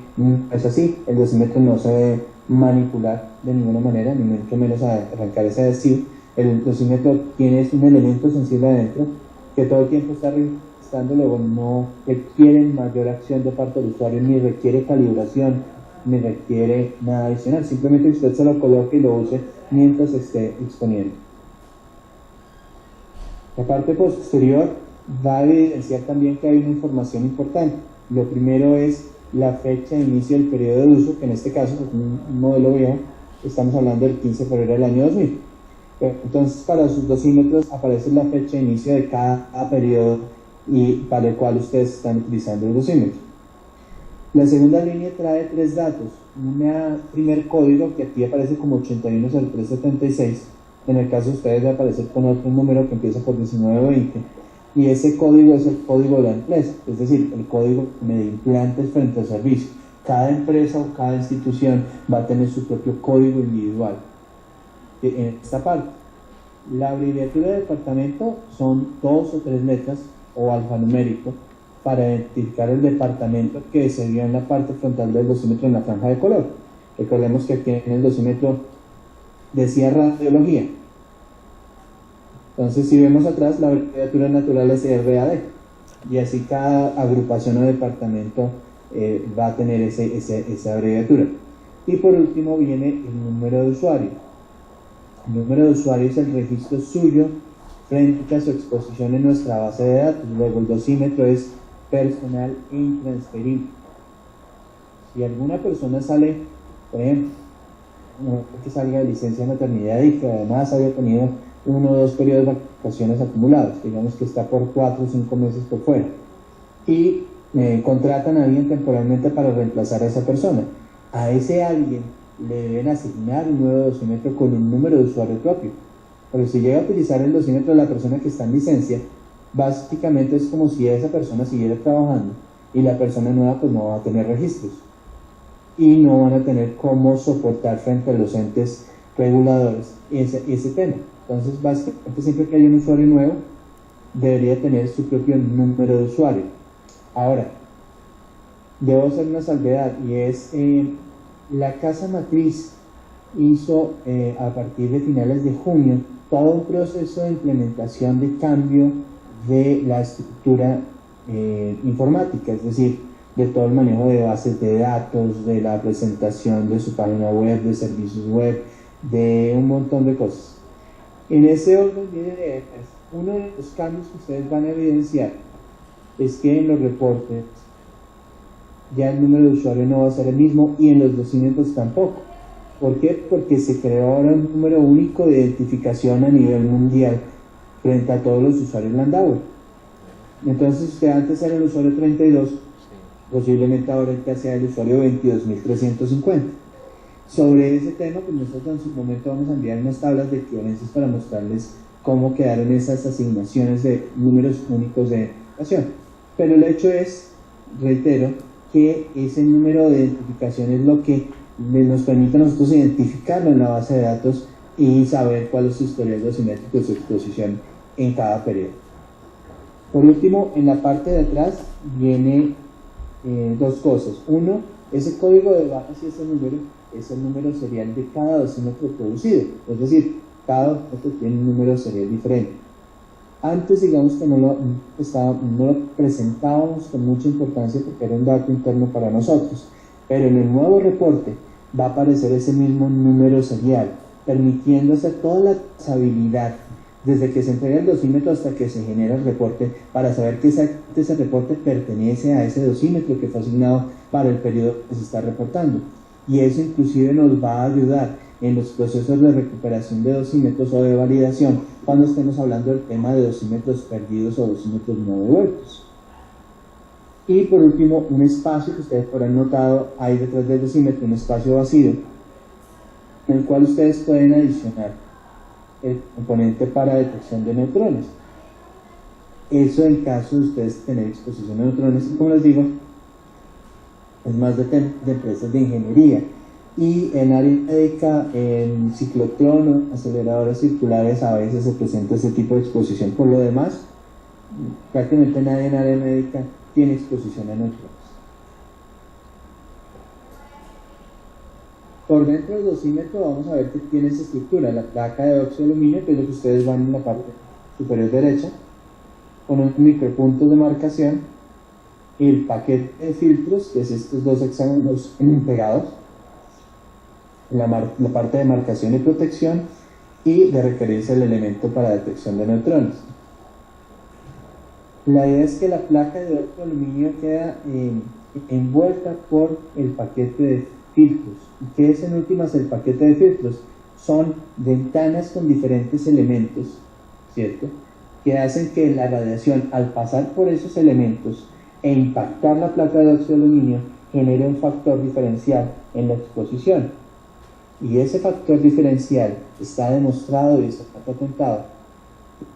es así, el dosímetro no se debe manipular de ninguna manera, ni mucho menos arrancar ese adhesivo. El dosímetro tiene un elemento sensible adentro que todo el tiempo está registrando, luego no requiere mayor acción de parte del usuario, ni requiere calibración, ni requiere nada adicional, simplemente usted se lo coloque y lo use mientras esté exponiendo. La parte posterior va a evidenciar también que hay una información importante. Lo primero es la fecha de inicio del periodo de uso, que en este caso es un modelo viejo, estamos hablando del 15 de febrero del año 2000. Entonces, para sus dosímetros aparece la fecha de inicio de cada periodo y para el cual ustedes están utilizando el dosímetro. La segunda línea trae 3 datos. Un primer código que aquí aparece como 810376. En el caso de ustedes va a aparecer con otro número que empieza por 1920. Y ese código es el código de la empresa, es decir, el código de implantes frente al servicio. Cada empresa o cada institución va a tener su propio código individual. En esta parte, la abreviatura de departamento son 2 o 3 letras o alfanumérico para identificar el departamento que se vio en la parte frontal del dosímetro en la franja de color. Recordemos que aquí en el dosímetro decía radiología. Entonces, si vemos atrás, la abreviatura natural es RAD, y así cada agrupación o departamento va a tener esa abreviatura. Y por último viene el número de usuario. El número de usuario es el registro suyo frente a su exposición en nuestra base de datos. Luego el dosímetro es personal e intransferible. Si alguna persona sale, por ejemplo, que salga de licencia de maternidad y que además haya tenido 1 o 2 periodos de vacaciones acumulados, digamos que está por 4 o 5 meses por fuera, y contratan a alguien temporalmente para reemplazar a esa persona, a ese alguien le deben asignar un nuevo dosímetro con un número de usuario propio. Pero si llega a utilizar el dosímetro de la persona que está en licencia, básicamente es como si esa persona siguiera trabajando y la persona nueva pues no va a tener registros y no van a tener cómo soportar frente a los entes reguladores ese tema. Entonces básicamente siempre que hay un usuario nuevo debería tener su propio número de usuario. Ahora, debo hacer una salvedad, y es la casa matriz hizo a partir de finales de junio todo un proceso de implementación de cambio de la estructura informática, es decir, de todo el manejo de bases de datos, de la presentación de su página web, de servicios web, de un montón de cosas. En ese orden de ideas, uno de los cambios que ustedes van a evidenciar es que en los reportes ya el número de usuarios no va a ser el mismo, y en los dosímetros tampoco. ¿Por qué? Porque se creó ahora un número único de identificación a nivel mundial frente a todos los usuarios Landauer. Entonces, usted antes era el usuario 32, posiblemente ahora sea el usuario 22.350. Sobre ese tema, pues nosotros en su momento vamos a enviar unas tablas de equivalencias para mostrarles cómo quedaron esas asignaciones de números únicos de identificación. Pero el hecho es, reitero, que ese número de identificación es lo que nos permite a nosotros identificarlo en la base de datos y saber cuál es su historial dosimétrico y su exposición en cada periodo. Por último, en la parte de atrás viene dos cosas. Uno, ese código de barras y ese número es el número serial de cada dosímetro producido, es decir, cada dosímetro tiene un número serial diferente. Antes, digamos que no lo presentábamos con mucha importancia porque era un dato interno para nosotros, pero en el nuevo reporte va a aparecer ese mismo número serial, permitiendo hacer toda la trazabilidad desde que se entrega el dosímetro hasta que se genera el reporte, para saber que ese reporte pertenece a ese dosímetro que fue asignado para el periodo que se está reportando. Y eso inclusive nos va a ayudar en los procesos de recuperación de dosímetros o de validación cuando estemos hablando del tema de dosímetros perdidos o dosímetros no devueltos. Y por último, un espacio que ustedes habrán notado ahí detrás del dosímetro, un espacio vacío, en el cual ustedes pueden adicionar el componente para detección de neutrones. Eso en caso de ustedes tener exposición a neutrones, y como les digo, es más de empresas de ingeniería. Y en área médica, en ciclotrón o aceleradoras circulares, a veces se presenta ese tipo de exposición. Por lo demás, prácticamente nadie en área médica tiene exposición a neutrones. Por dentro del dosímetro vamos a ver que tiene esa estructura, la placa de óxido de aluminio, que es lo que ustedes van en la parte superior derecha, con un micropuntos de marcación, y el paquete de filtros, que es estos dos hexágonos pegados, la parte de marcación y protección, y de requerirse el elemento para detección de neutrones. La idea es que la placa de óxido de aluminio queda envuelta por el paquete de filtros. ¿Y qué es en últimas el paquete de filtros? Son ventanas con diferentes elementos, ¿cierto?, que hacen que la radiación, al pasar por esos elementos e impactar la placa de óxido de aluminio, genere un factor diferencial en la exposición. Y ese factor diferencial está demostrado y está patentado.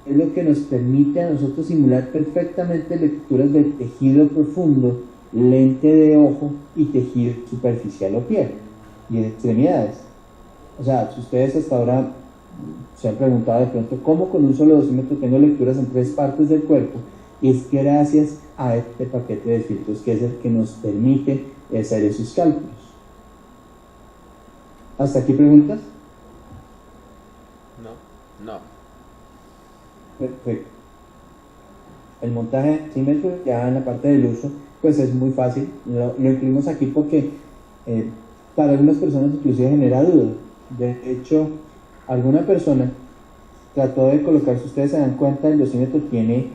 Es lo que nos permite a nosotros simular perfectamente lecturas del tejido profundo, lente de ojo y tejido superficial o piel, y en extremidades. O sea, si ustedes hasta ahora se han preguntado de pronto cómo con un solo dosímetro tengo lecturas en 3 partes del cuerpo, y es gracias a este paquete de filtros que es el que nos permite hacer esos cálculos. ¿Hasta aquí preguntas? No. Perfecto. El montaje de dosímetro ya en la parte del uso pues es muy fácil, lo incluimos aquí porque para algunas personas inclusive genera duda. De hecho, alguna persona trató de colocar, si ustedes se dan cuenta, el dosímetro tiene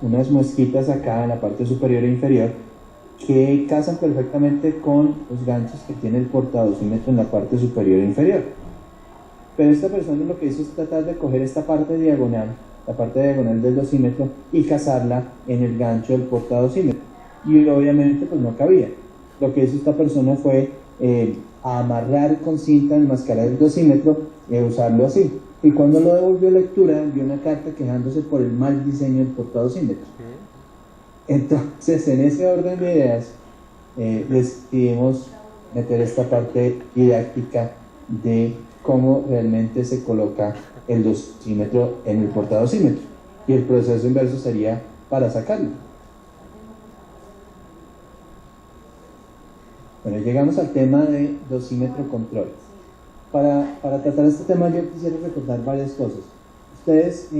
unas muesquitas acá en la parte superior e inferior que casan perfectamente con los ganchos que tiene el portadosímetro en la parte superior e inferior. Pero esta persona lo que hizo es tratar de coger esta parte diagonal, la parte diagonal del dosímetro, y casarla en el gancho del portadosímetro. Y obviamente pues no cabía. Lo que hizo esta persona fue amarrar con cinta, enmascarar el dosímetro y usarlo así. Y cuando lo devolvió a lectura, envió una carta quejándose por el mal diseño del portadosímetro. Entonces, en ese orden de ideas, decidimos meter esta parte didáctica de cómo realmente se coloca el dosímetro en el portadosímetro. Y el proceso inverso sería para sacarlo. Bueno, llegamos al tema de dosímetro control. Para tratar este tema yo quisiera recordar varias cosas. Ustedes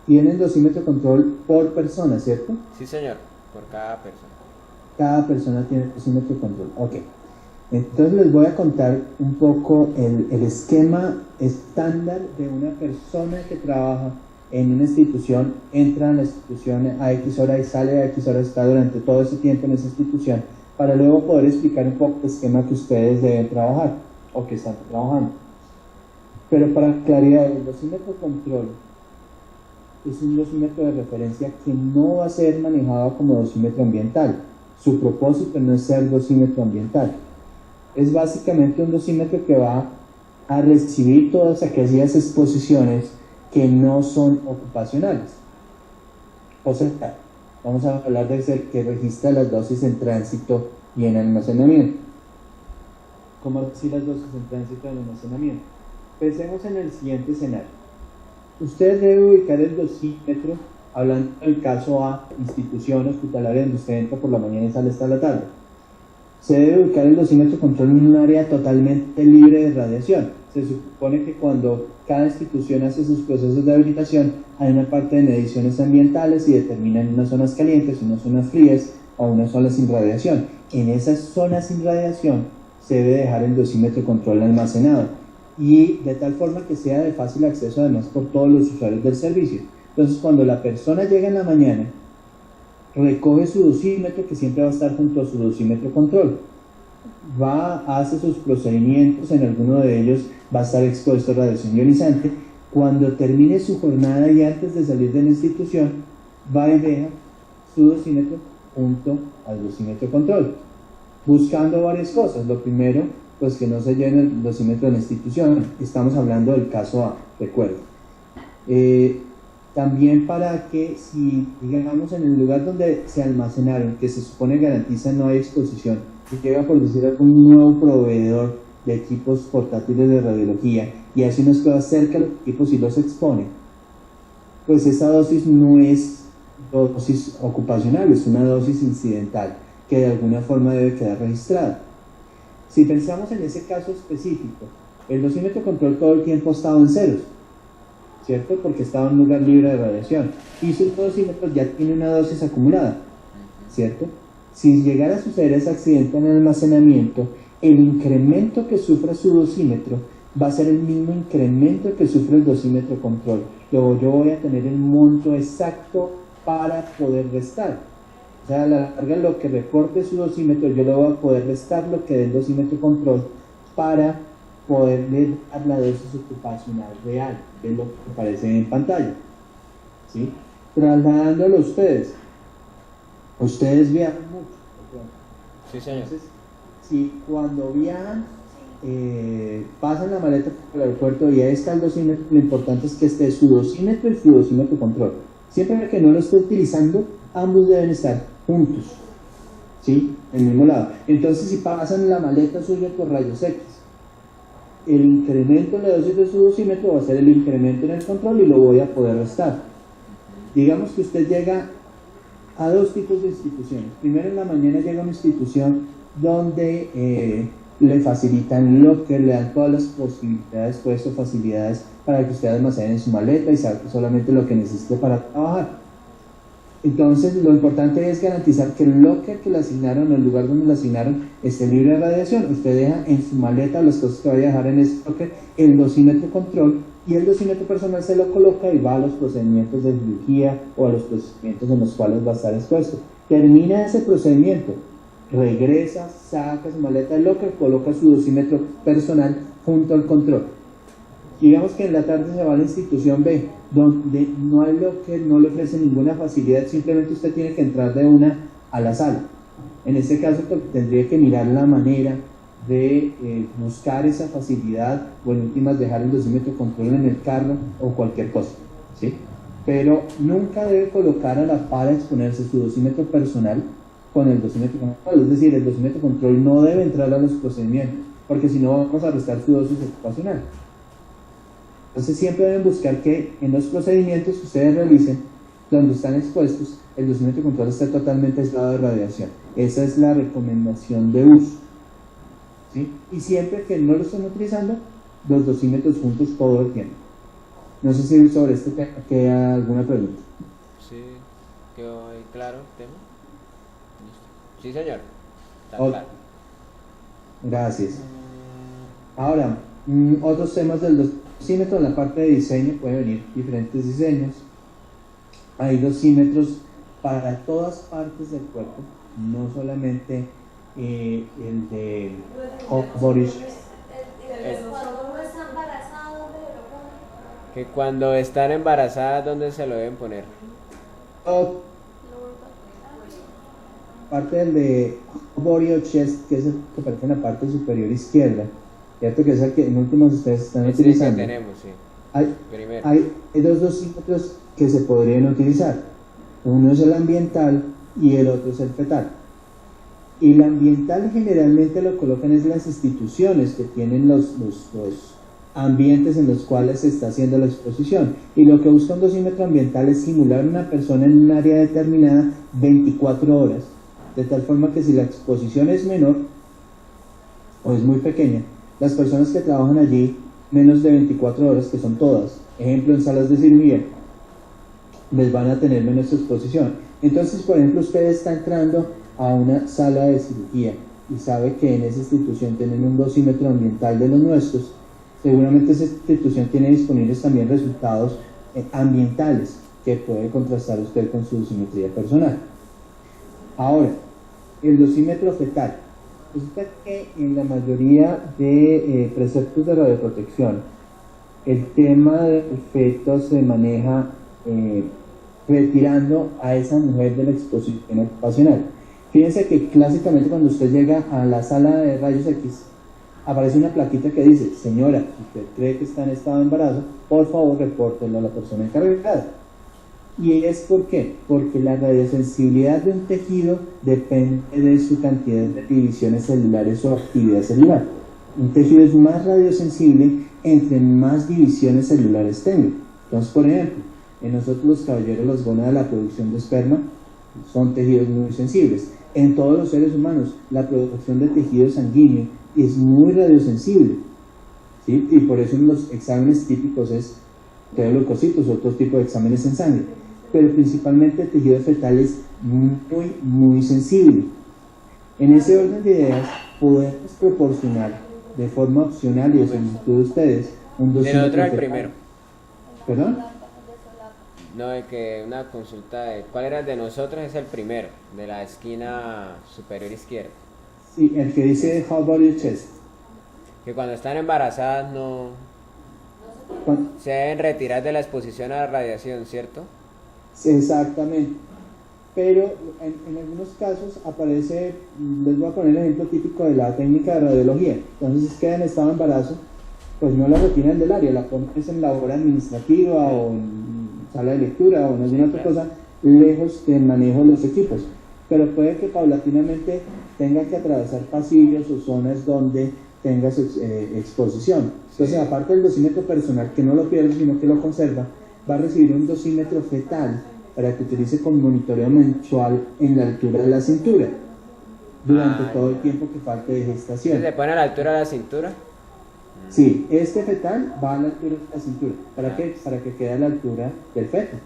tienen dosímetro control por persona, ¿cierto? Sí, señor, por cada persona. Cada persona tiene dosímetro control. Ok. Entonces les voy a contar un poco el esquema estándar de una persona que trabaja en una institución, entra a la institución a X hora y sale a X hora, está durante todo ese tiempo en esa institución, para luego poder explicar un poco el esquema que ustedes deben trabajar o que están trabajando. Pero para claridad, el dosímetro control es un dosímetro de referencia que no va a ser manejado como dosímetro ambiental. Su propósito no es ser dosímetro ambiental. Es básicamente un dosímetro que va a recibir todas aquellas exposiciones que no son ocupacionales. O sea, vamos a hablar de ese que registra las dosis en tránsito y en almacenamiento. ¿Cómo así las dosis en tránsito y en almacenamiento? Pensemos en el siguiente escenario. Usted debe ubicar el dosímetro, hablando del caso A, institución hospitalaria donde usted entra por la mañana y sale hasta la tarde. Se debe ubicar el dosímetro control en un área totalmente libre de radiación. Se supone que cuando cada institución hace sus procesos de habilitación, hay una parte de mediciones ambientales y determinan unas zonas calientes, unas zonas frías o unas zonas sin radiación. En esas zonas sin radiación se debe dejar el dosímetro control almacenado y de tal forma que sea de fácil acceso además por todos los usuarios del servicio. Entonces, cuando la persona llega en la mañana, recoge su dosímetro, que siempre va a estar junto a su dosímetro control, hace sus procedimientos, en alguno de ellos va a estar expuesto a radiación ionizante. Cuando termine su jornada y antes de salir de la institución, va y deja su dosímetro junto al dosímetro control, buscando varias cosas. Lo primero, pues que no se llene el dosímetro de la institución. Estamos hablando del caso A, recuerden. También para que si, digamos, en el lugar donde se almacenaron, que se supone garantiza no hay exposición, y llega por decir algún nuevo proveedor de equipos portátiles de radiología y hace unas cosas cerca de los equipos y los expone, pues esa dosis no es dosis ocupacional, es una dosis incidental que de alguna forma debe quedar registrada. Si pensamos en ese caso específico, el dosímetro control todo el tiempo ha estado en ceros, ¿cierto? Porque estaba en un lugar libre de radiación y su dosímetro ya tiene una dosis acumulada, ¿cierto? Si llegara a suceder ese accidente en el almacenamiento, el incremento que sufra su dosímetro va a ser el mismo incremento que sufre el dosímetro control. Luego yo voy a tener el monto exacto para poder restar. O sea, a la larga lo que reporte su dosímetro, yo le voy a poder restar lo que dé el dosímetro control para poderle dar la dosis ocupacional real, que es lo que aparece en pantalla, ¿sí? Trasladándolo a ustedes viajan mucho. Sí, señor. Entonces, si cuando viajan, pasan la maleta por el aeropuerto y ahí está el dosímetro, lo importante es que esté su dosímetro y su dosímetro control. Siempre que no lo esté utilizando, ambos deben estar juntos, ¿sí? En el mismo lado. Entonces, si pasan la maleta suya por rayos X, el incremento en la dosis de su dosímetro va a ser el incremento en el control y lo voy a poder restar. Digamos que usted llega a dos tipos de instituciones. Primero, en la mañana llega a una institución donde le facilitan locker, le dan todas las posibilidades, puestos, facilidades para que usted almacene en su maleta y saque solamente lo que necesite para trabajar. Entonces, lo importante es garantizar que el locker que le asignaron, el lugar donde le asignaron, esté libre de radiación. Usted deja en su maleta las cosas que vaya a dejar en ese locker, el dosímetro control, y el dosímetro personal se lo coloca y va a los procedimientos de cirugía o a los procedimientos en los cuales va a estar expuesto. Termina ese procedimiento, regresa, saca su maleta del locker, coloca su dosímetro personal junto al control. Digamos que en la tarde se va a la institución B, donde no hay locker, no le ofrece ninguna facilidad, simplemente usted tiene que entrar de una a la sala. En este caso tendría que mirar la manera de buscar esa facilidad, o en últimas dejar el dosímetro control en el carro o cualquier cosa, ¿sí? Pero nunca debe colocar a la par exponerse su dosímetro personal con el dosímetro control, es decir, el dosímetro control no debe entrar a los procedimientos, porque si no vamos a restar su dosis ocupacional. Entonces siempre deben buscar que en los procedimientos que ustedes realicen donde están expuestos, el dosímetro control está totalmente aislado de radiación. Esa es la recomendación de uso, ¿sí? Y siempre que no lo estén utilizando, los dosímetros juntos todo el tiempo. No sé si sobre este tema queda alguna pregunta. Sí, quedó ahí claro el tema. Listo. Sí, señor. Está Ok. claro. Gracias. Ahora, otros temas del dosímetro, en la parte de diseño pueden venir diferentes diseños. Hay dosímetros para todas partes del cuerpo, no solamente el de Body. Cuando uno está embarazado, ¿dónde se lo pone? Que cuando están embarazadas, ¿dónde se lo deben poner? Parte del de Body o Chest, que es el que aparece en la parte superior izquierda, ¿cierto? Que es el que en últimos ustedes están Ese es el que utilizando. tenemos, sí. Primero. Hay dos dosímetros que se podrían utilizar. Uno es el ambiental y el otro es el fetal. Y el ambiental generalmente lo colocan en las instituciones que tienen los ambientes en los cuales se está haciendo la exposición. Y lo que busca un dosímetro ambiental es simular una persona en un área determinada 24 horas. De tal forma que si la exposición es menor o es muy pequeña, las personas que trabajan allí menos de 24 horas, que son todas, ejemplo en salas de cirugía, les van a tener menos exposición. Entonces, por ejemplo, usted está entrando a una sala de cirugía y sabe que en esa institución tienen un dosímetro ambiental de los nuestros, seguramente esa institución tiene disponibles también resultados ambientales que puede contrastar usted con su dosimetría personal. Ahora, el dosímetro fetal. Resulta que en la mayoría de preceptos de radioprotección, el tema del feto se maneja retirando a esa mujer de la exposición ocupacional. Fíjense que clásicamente cuando usted llega a la sala de rayos X, aparece una plaquita que dice: señora, si usted cree que está en estado de embarazo, por favor repórtelo a la persona encargada. ¿Y es por qué? Porque la radiosensibilidad de un tejido depende de su cantidad de divisiones celulares o actividad celular. Un tejido es más radiosensible entre más divisiones celulares tenga. Entonces, por ejemplo, en nosotros los caballeros, las gónadas, la producción de esperma son tejidos muy sensibles. En todos los seres humanos, la producción de tejido sanguíneo es muy radiosensible, ¿sí? Y por eso en los exámenes típicos es leucocitos o otro tipo de exámenes en sangre. Pero principalmente el tejido fetal es muy sensible. En ese orden de ideas, podemos proporcionar de forma opcional y de solicitud de ustedes un De dosímetro nosotros el fetal. primero. ¿Perdón? No, de que una consulta de cuál era el de nosotros es el primero, de la esquina superior izquierda. Sí, el que dice How about your chest. Que cuando están embarazadas no Cuan- se deben retirar de la exposición a la radiación, ¿cierto? Exactamente. Pero en algunos casos aparece, les voy a poner el ejemplo típico de la técnica de radiología. Entonces queda en estado de embarazo, pues no la retiran del área, la pones en labor administrativa o en sala de lectura o en alguna otra cosa, lejos del manejo de los equipos. Pero puede que paulatinamente tenga que atravesar pasillos o zonas donde tenga su exposición. Entonces, aparte del dosímetro personal, que no lo pierde, sino que lo conserva, va a recibir un dosímetro fetal para que utilice como monitoreo mensual en la altura de la cintura durante todo el tiempo que falte de gestación. ¿Se pone a la altura de la cintura? Sí, este fetal va a la altura de la cintura. ¿Para qué? Para que quede a la altura del feto,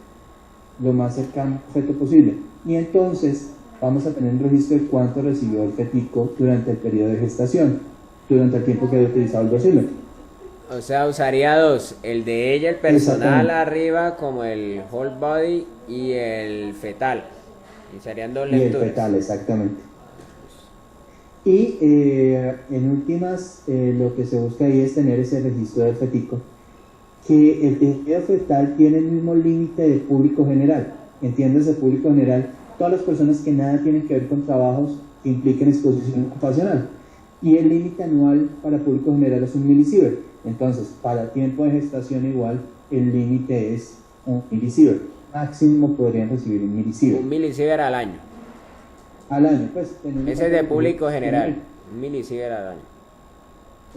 lo más cercano al feto posible. Y entonces vamos a tener un registro de cuánto recibió el fetico durante el periodo de gestación, durante el tiempo que haya utilizado el dosímetro. O sea, usaría dos, el de ella, el personal Exactamente. arriba, como el whole body y el fetal. Y serían dos Y el lecturas. fetal, exactamente. Y en últimas, lo que se busca ahí es tener ese registro del fetico, que el tejido fetal tiene el mismo límite de público general. Entiéndase, público general, todas las personas que nada tienen que ver con trabajos que impliquen exposición ocupacional. Y el límite anual para público general es 1 milisievert. Entonces, para tiempo de gestación igual, el límite es 1 milisievert. Máximo podrían recibir 1 milisievert. 1 milisievert al año. Al año, pues. Ese es de público general. 1 milisievert al año.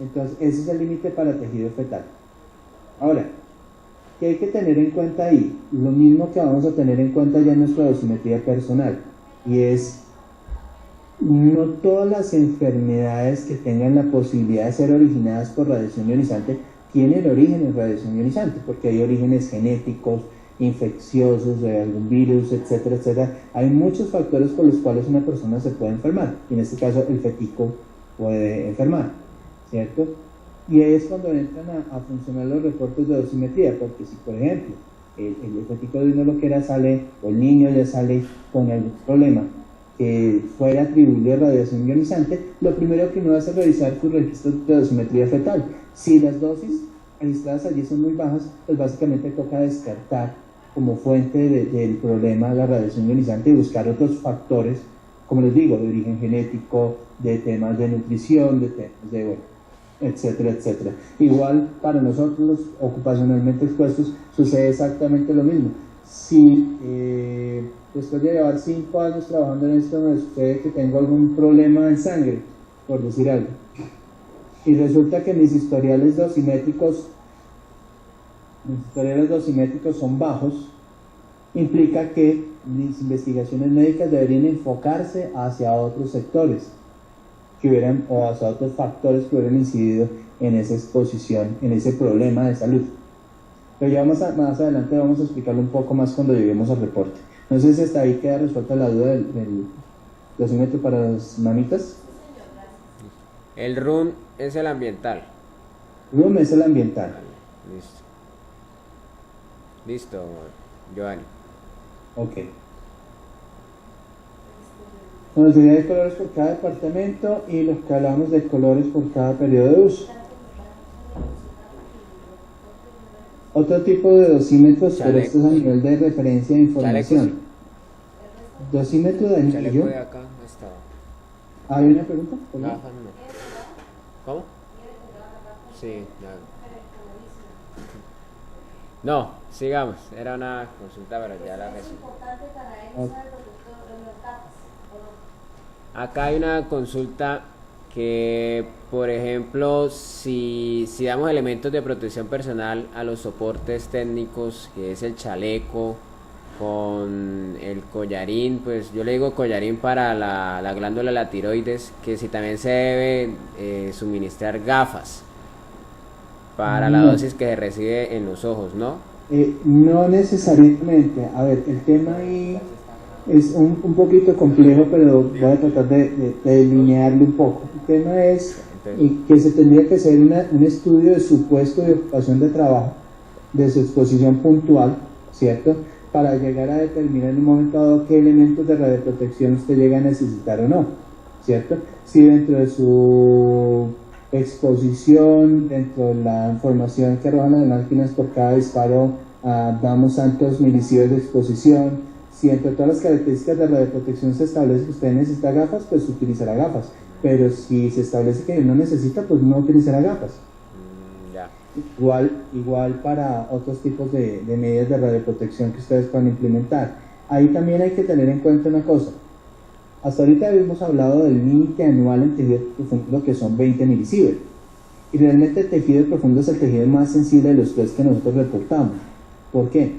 Entonces, ese es el límite para tejido fetal. Ahora, ¿Qué hay que tener en cuenta ahí? Lo mismo que vamos a tener en cuenta ya en nuestra dosimetría personal, y es, no todas las enfermedades que tengan la posibilidad de ser originadas por radiación ionizante tienen origen en radiación ionizante, porque hay orígenes genéticos, infecciosos, de algún virus, etcétera, etcétera. Hay muchos factores por los cuales una persona se puede enfermar, y en este caso el fetico puede enfermar, ¿cierto? Y ahí es cuando entran a funcionar los reportes de dosimetría, porque si, por ejemplo, el fetico de uno lo que era sale, o el niño ya sale con algún problema que fuera atribuible a radiación ionizante, lo primero que uno hace es revisar sus registros de dosimetría fetal. Si las dosis registradas allí son muy bajas, pues básicamente toca descartar como fuente del problema la radiación ionizante y buscar otros factores, como les digo, de origen genético, de temas de nutrición, de temas de, bueno, etcétera, etcétera. Igual para nosotros los ocupacionalmente expuestos sucede exactamente lo mismo. Si después de llevar 5 años trabajando en esto me sucede que tengo algún problema en sangre, por decir algo, y resulta que mis historiales dosimétricos son bajos, implica que mis investigaciones médicas deberían enfocarse hacia otros sectores que hubieran, o hacia otros factores que hubieran incidido en esa exposición, en ese problema de salud. Pero ya más adelante vamos a explicarlo un poco más cuando lleguemos al reporte. No sé si hasta ahí queda resuelta la duda del dosímetro para las mamitas. El RUN es el ambiental. RUM es el ambiental. Listo, Giovanni. Ok. Nos diría de colores por cada departamento y los que hablamos de colores por cada periodo de uso. Otro tipo de dosímetros, pero esto es a nivel de referencia de información. Chalecos. Dosímetro de anillo. Chaleco de acá estaba. ¿Hay una pregunta? Gafas no. ¿Cómo? Sí, no, sigamos. Era una consulta, pero ya la Es recibí. importante para ellos saber los tapas, ¿o no? Acá hay una consulta que, por ejemplo, si damos elementos de protección personal a los soportes técnicos, que es el chaleco, con el collarín, pues yo le digo collarín para la glándula de la tiroides, que si también se debe suministrar gafas para la dosis que se recibe en los ojos, ¿no? No necesariamente. A ver, el tema ahí es un poquito complejo, pero voy a tratar de delinearlo un poco. El tema es que se tendría que hacer un estudio de su puesto de ocupación de trabajo, de su exposición puntual, ¿cierto?, para llegar a determinar en un momento dado qué elementos de radioprotección usted llega a necesitar o no, ¿cierto? Si dentro de su exposición, dentro de la información que arrojan las máquinas por cada disparo, damos tantos milisieverts de exposición. Si entre todas las características de radioprotección se establece que usted necesita gafas, pues utilizará gafas, pero si se establece que no necesita, pues no utilizará gafas. Igual para otros tipos de medidas de radioprotección que ustedes puedan implementar. Ahí también hay que tener en cuenta una cosa. Hasta ahorita habíamos hablado del límite anual en tejido profundo, que son 20 milisieverts. Y realmente el tejido profundo es el tejido más sensible de los tres que nosotros reportamos. ¿Por qué?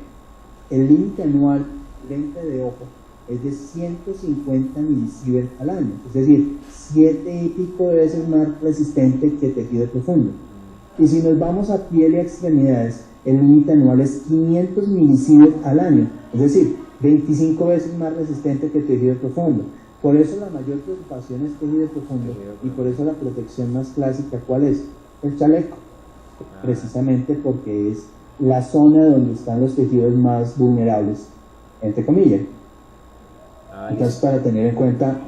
El límite anual lente de ojo es de 150 milisieverts al año. Es decir, 7 y pico veces más resistente que el tejido profundo. Y si nos vamos a piel y extremidades, el límite anual es 500 milisieverts al año, es decir, 25 veces más resistente que el tejido profundo. Por eso la mayor preocupación es tejido profundo, y por eso la protección más clásica, ¿cuál es? El chaleco, precisamente porque es la zona donde están los tejidos más vulnerables, entre comillas. Entonces, para tener en cuenta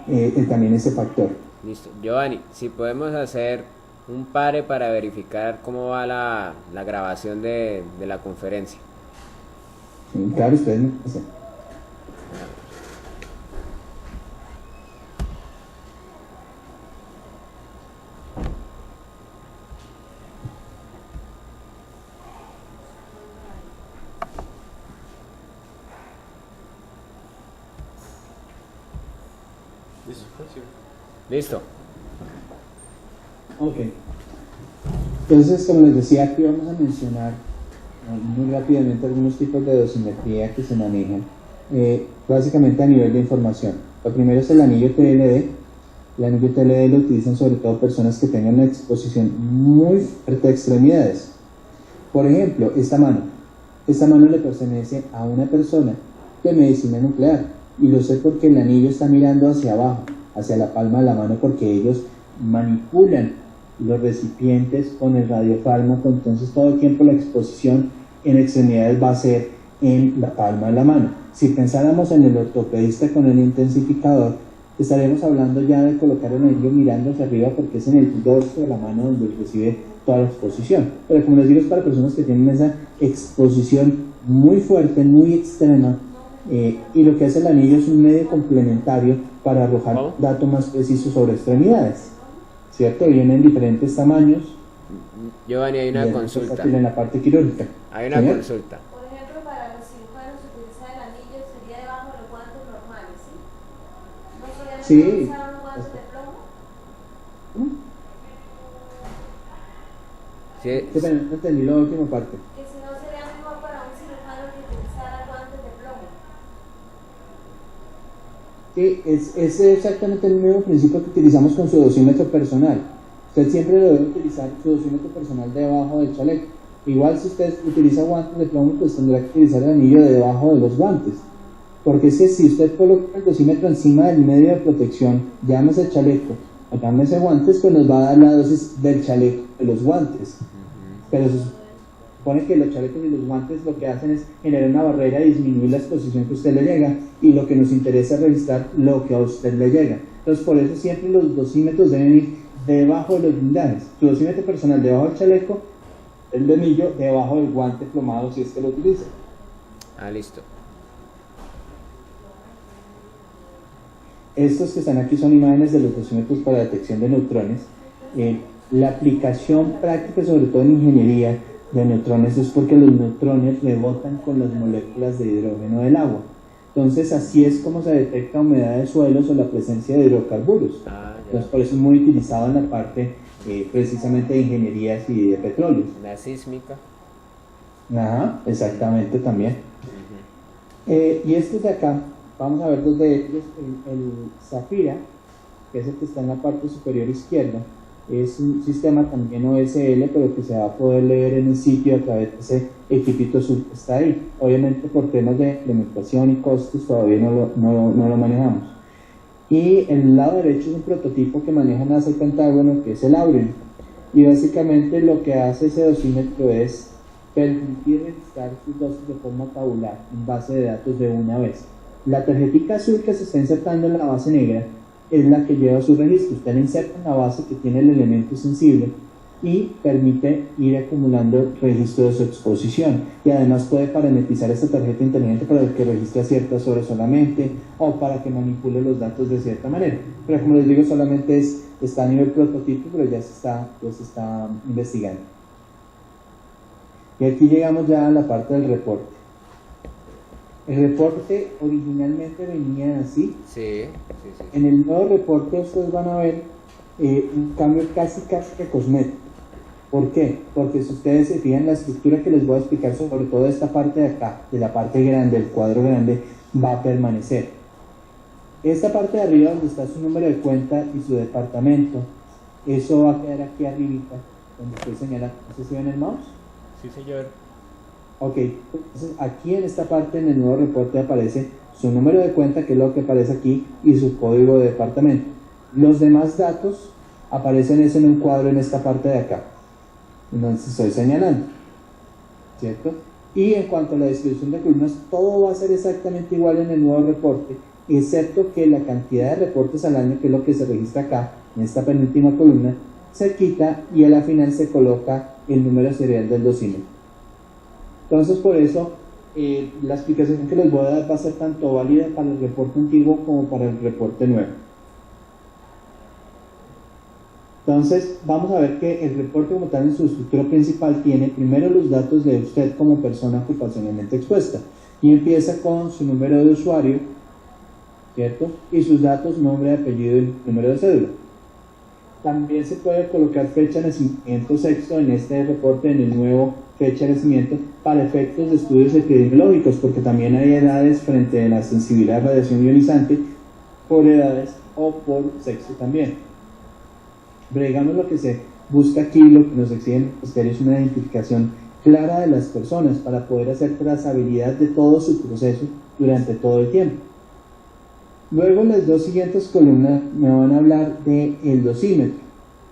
también ese factor. Listo. Giovanni, si podemos hacer un pare para verificar cómo va la grabación de la conferencia. Sí, claro, ustedes me dicen. Listo. Ok. Entonces, como les decía, aquí vamos a mencionar muy rápidamente algunos tipos de dosimetría que se manejan, básicamente a nivel de información. Lo primero es el anillo TLD. El anillo TLD lo utilizan sobre todo personas que tengan una exposición muy fuerte a extremidades. Por ejemplo, esta mano le pertenece a una persona de medicina nuclear, y lo sé porque el anillo está mirando hacia abajo, hacia la palma de la mano, porque ellos manipulan los recipientes con el radiofármaco. Entonces todo el tiempo la exposición en extremidades va a ser en la palma de la mano. Si pensáramos en el ortopedista con el intensificador, estaremos hablando ya de colocar el anillo mirando hacia arriba, porque es en el dorso de la mano donde recibe toda la exposición. Pero como les digo, es para personas que tienen esa exposición muy fuerte, muy extrema, y lo que hace el anillo es un medio complementario para arrojar datos más precisos sobre extremidades, ¿cierto? Vienen en diferentes tamaños. Giovanni, hay una consulta. En la parte quirúrgica. Hay una consulta. Por ejemplo, para los cirujanos utilizar el anillo sería debajo de los guantes normales, ¿sí? No solamente usar los guantes de plomo. Sí. No entendí la última parte. Que si no sería mejor para un cirujano que utilizara guantes de plomo. Sí, es exactamente el mismo principio que utilizamos con su dosímetro personal. Usted siempre debe utilizar su dosímetro personal debajo del chaleco. Igual si usted utiliza guantes de plomo, pues tendrá que utilizar el anillo debajo de los guantes. Porque es que si usted coloca el dosímetro encima del medio de protección, llámese chaleco o llámese guantes, pues nos va a dar la dosis del chaleco de los guantes. Pero se supone que los chalecos y los guantes lo que hacen es generar una barrera y disminuir la exposición que a usted le llega, y lo que nos interesa es revisar lo que a usted le llega. Entonces por eso siempre los dosímetros deben ir debajo de los blindajes. Su dosímetro personal debajo del chaleco, el anillo debajo del guante plomado si es que lo utiliza. Listo. Estos que están aquí son imágenes de los dosímetros para detección de neutrones. La aplicación práctica, sobre todo en ingeniería de neutrones, es porque los neutrones rebotan con las moléculas de hidrógeno del agua. Entonces así es como se detecta humedad de suelos o la presencia de hidrocarburos. Entonces por eso es muy utilizado en la parte precisamente de ingenierías y de petróleos. La sísmica. Ajá, exactamente también. Y estos de acá, vamos a ver dos de ellos. El Zafira, que es el que está en la parte superior izquierda, es un sistema también OSL, pero que se va a poder leer en el sitio a través de ese equipito azul que está ahí. Obviamente por temas de implementación y costos todavía no lo manejamos. Y el lado derecho es un prototipo que maneja NASA y Pentágono, que es el Aureon. Y básicamente lo que hace ese dosímetro es permitir registrar sus dosis de forma tabular en base de datos de una vez. La tarjetita azul que se está insertando en la base negra es la que lleva su registro. Usted la inserta en la base que tiene el elemento sensible y permite ir acumulando registro de su exposición, y además puede parametrizar esta tarjeta inteligente para que registre a ciertas horas solamente, o para que manipule los datos de cierta manera. Pero como les digo, solamente está a nivel prototipo, pero ya se está investigando. Y aquí llegamos ya a la parte del reporte. El reporte originalmente venía así. Sí. En el nuevo reporte ustedes van a ver un cambio casi que cosmético. ¿Por qué? Porque si ustedes se fijan, la estructura que les voy a explicar, sobre todo esta parte de acá, de la parte grande, el cuadro grande, va a permanecer. Esta parte de arriba, donde está su número de cuenta y su departamento, eso va a quedar aquí arribita, donde estoy señalando. ¿No sé si ven el mouse? Sí, señor. Ok, entonces aquí en esta parte, en el nuevo reporte, aparece su número de cuenta, que es lo que aparece aquí, y su código de departamento. Los demás datos aparecen en un cuadro en esta parte de acá, entonces estoy señalando, ¿cierto? Y en cuanto a la distribución de columnas, todo va a ser exactamente igual en el nuevo reporte, excepto que la cantidad de reportes al año, que es lo que se registra acá, en esta penúltima columna, se quita y a la final se coloca el número serial del dosímetro. Entonces por eso la explicación que les voy a dar va a ser tanto válida para el reporte antiguo como para el reporte nuevo. Entonces vamos a ver que el reporte como tal en su estructura principal tiene primero los datos de usted como persona ocupacionalmente expuesta, y empieza con su número de usuario, ¿cierto? Y sus datos, nombre, apellido y número de cédula. También se puede colocar fecha de nacimiento, sexo en este reporte, en el nuevo fecha de nacimiento, para efectos de estudios epidemiológicos, porque también hay edades frente a la sensibilidad a radiación ionizante por edades o por sexo también. Pero digamos lo que se busca aquí, lo que nos exige el ministerio es una identificación clara de las personas para poder hacer trazabilidad de todo su proceso durante todo el tiempo. Luego las dos siguientes columnas me van a hablar del dosímetro.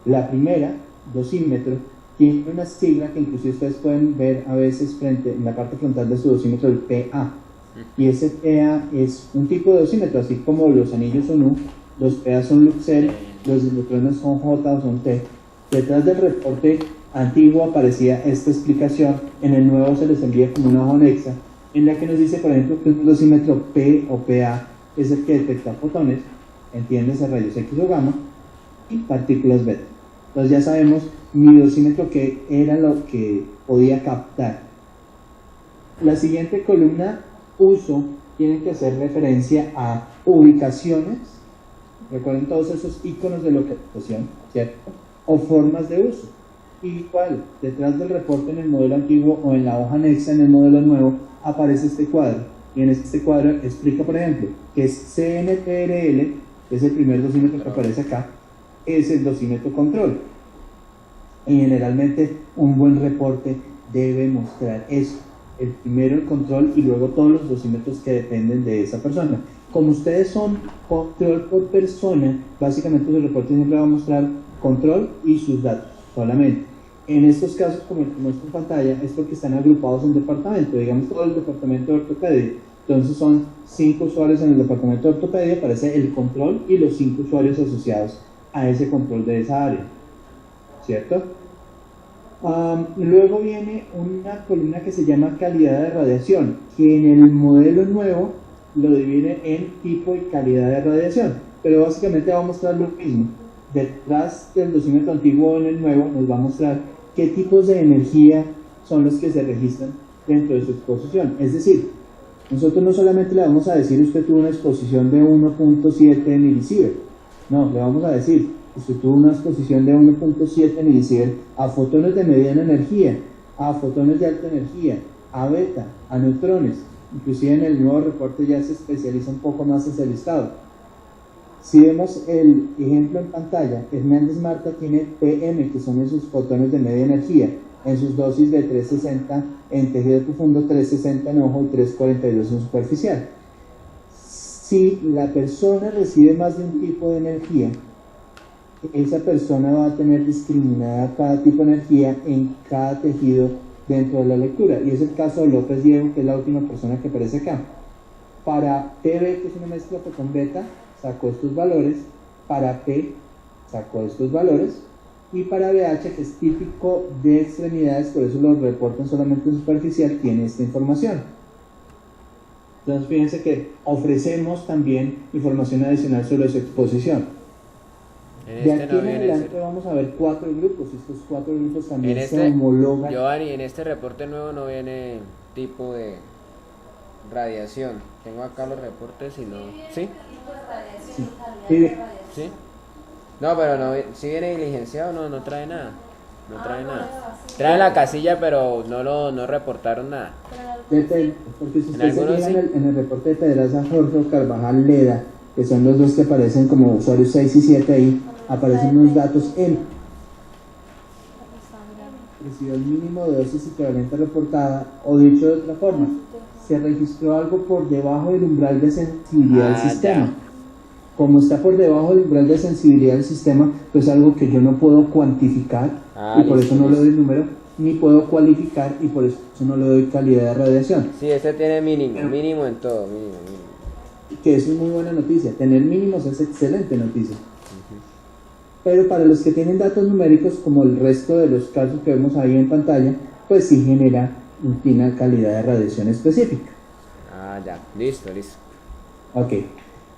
La primera, dosímetro, tiene una sigla que inclusive ustedes pueden ver a veces en la parte frontal de su dosímetro, el PA. Y ese PA es un tipo de dosímetro, así como los anillos son U, los PA son Luxel, los neutrones son J o son T. Detrás del reporte antiguo aparecía esta explicación, en el nuevo se les envía como una hoja anexa, en la que nos dice, por ejemplo, que un dosímetro P o PA es el que detecta fotones, entiéndase rayos X o gamma, y partículas beta. Entonces ya sabemos mi dosímetro que era lo que podía captar. La siguiente columna, uso, tiene que hacer referencia a ubicaciones, recuerden todos esos iconos de localización, ¿cierto? O formas de uso. Igual, detrás del reporte en el modelo antiguo o en la hoja anexa en el modelo nuevo aparece este cuadro. Y en este cuadro explica, por ejemplo, que es CNPRL, que es el primer dosímetro que aparece acá, es el dosímetro control. Y generalmente un buen reporte debe mostrar eso. El primero el control y luego todos los dosímetros que dependen de esa persona. Como ustedes son control por persona, básicamente el reporte siempre va a mostrar control y sus datos solamente. En estos casos, como el que muestro en pantalla, es porque están agrupados en departamento, digamos todo el departamento de ortopedia. Entonces son 5 usuarios en el departamento de ortopedia, aparece el control y los 5 usuarios asociados a ese control de esa área, ¿cierto? Luego viene una columna que se llama calidad de radiación, que en el modelo nuevo lo divide en tipo y calidad de radiación, pero básicamente va a mostrar lo mismo. Detrás del dosímetro antiguo en el nuevo nos va a mostrar qué tipos de energía son los que se registran dentro de su exposición. Es decir, nosotros no solamente le vamos a decir usted tuvo una exposición de 1.7 milisievert, no, le vamos a decir usted tuvo una exposición de 1.7 milisievert a fotones de mediana energía, a fotones de alta energía, a beta, a neutrones. Inclusive en el nuevo reporte ya se especializa un poco más ese listado. Si vemos el ejemplo en pantalla, Hernández Marta tiene PM, que son esos fotones de media energía, en sus dosis de 360 en tejido profundo, 360 en ojo y 342 en superficial. Si la persona recibe más de un tipo de energía, esa persona va a tener discriminada cada tipo de energía en cada tejido dentro de la lectura. Y es el caso de López Diego, que es la última persona que aparece acá. Para PB, que es una mezcla fotón beta, sacó estos valores, para P sacó estos valores, y para BH, que es típico de extremidades, por eso lo reportan solamente en superficial, tiene esta información. Entonces fíjense que ofrecemos también información adicional sobre su exposición. De aquí en adelante vamos a ver 4 grupos, y estos 4 grupos también se homologan. Giovanni, en este reporte nuevo no viene tipo de radiación. Tengo acá los reportes y no... ¿Sí? ¿Sí? No, pero no, si viene diligenciado no trae nada. No trae nada. Trae la casilla, pero no reportaron nada. Depende, porque si ustedes se fijan en el reporte de Pedraza, Jorge Carvajal, Leda, que son los dos que aparecen como usuarios 6 y 7 ahí, aparecen unos datos en recibió el mínimo de dosis equivalente reportada, o dicho de otra forma, se registró algo por debajo del umbral de sensibilidad del sistema. Ya. Como está por debajo del umbral de sensibilidad del sistema, pues algo que yo no puedo cuantificar, y por eso no le doy número, ni puedo cualificar, y por eso no le doy calidad de radiación. Sí, este tiene mínimo en todo, mínimo. Que eso es muy buena noticia. Tener mínimos es excelente noticia. Pero para los que tienen datos numéricos, como el resto de los casos que vemos ahí en pantalla, pues sí genera una calidad de radiación específica. Ya, listo. Ok.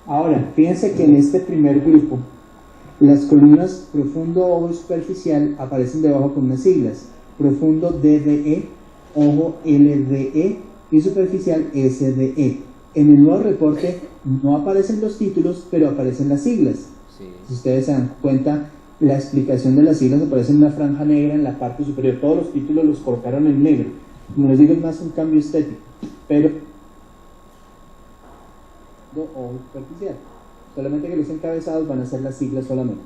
Ahora, fíjense que en este primer grupo, las columnas profundo, ojo y superficial aparecen debajo con unas siglas. Profundo DDE, ojo LDE y superficial SDE. En el nuevo reporte no aparecen los títulos, pero aparecen las siglas. Sí. Si ustedes se dan cuenta, la explicación de las siglas aparece en una franja negra en la parte superior. Todos los títulos los colocaron en negro. Como les digo, es más un cambio estético, pero o superficial. Solamente que los encabezados van a ser las siglas solamente.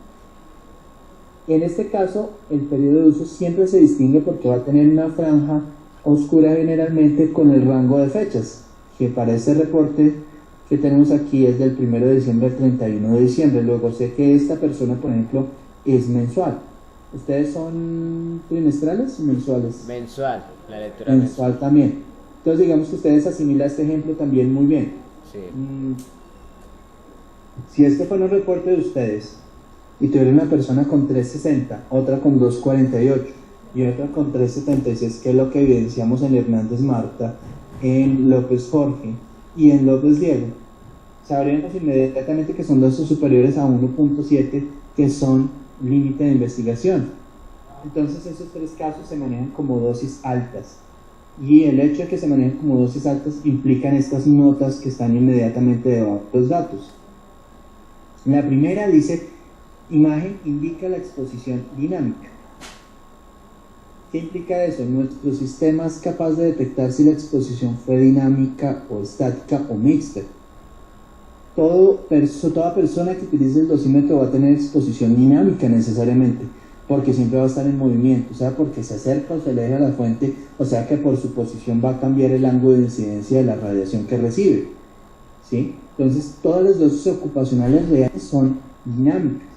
En este caso, el periodo de uso siempre se distingue porque va a tener una franja oscura generalmente con el rango de fechas, que para este reporte que tenemos aquí es del 1 de diciembre al 31 de diciembre. Luego sé que esta persona, por ejemplo, es mensual. ¿Ustedes son trimestrales o mensuales? Mensual, la lectura mensual también. Entonces digamos que ustedes asimilan este ejemplo también muy bien. Sí. Si este fuera un reporte de ustedes y tuviera una persona con 360, otra con 248 y otra con 376, que es lo que evidenciamos en Hernández Marta, en López Jorge y en López Diego, sabríamos inmediatamente que son dosis superiores a 1.7, que son límite de investigación. Entonces esos tres casos se manejan como dosis altas, y el hecho de que se manejen como dosis altas implican estas notas que están inmediatamente debajo de los datos. La primera dice: imagen indica la exposición dinámica. ¿Qué implica eso? Nuestro sistema es capaz de detectar si la exposición fue dinámica o estática o mixta. Toda persona que utilice el dosímetro va a tener exposición dinámica necesariamente, porque siempre va a estar en movimiento, o sea, porque se acerca o se aleja a la fuente, o sea que por su posición va a cambiar el ángulo de incidencia de la radiación que recibe, ¿sí? Entonces, todas las dosis ocupacionales reales son dinámicas.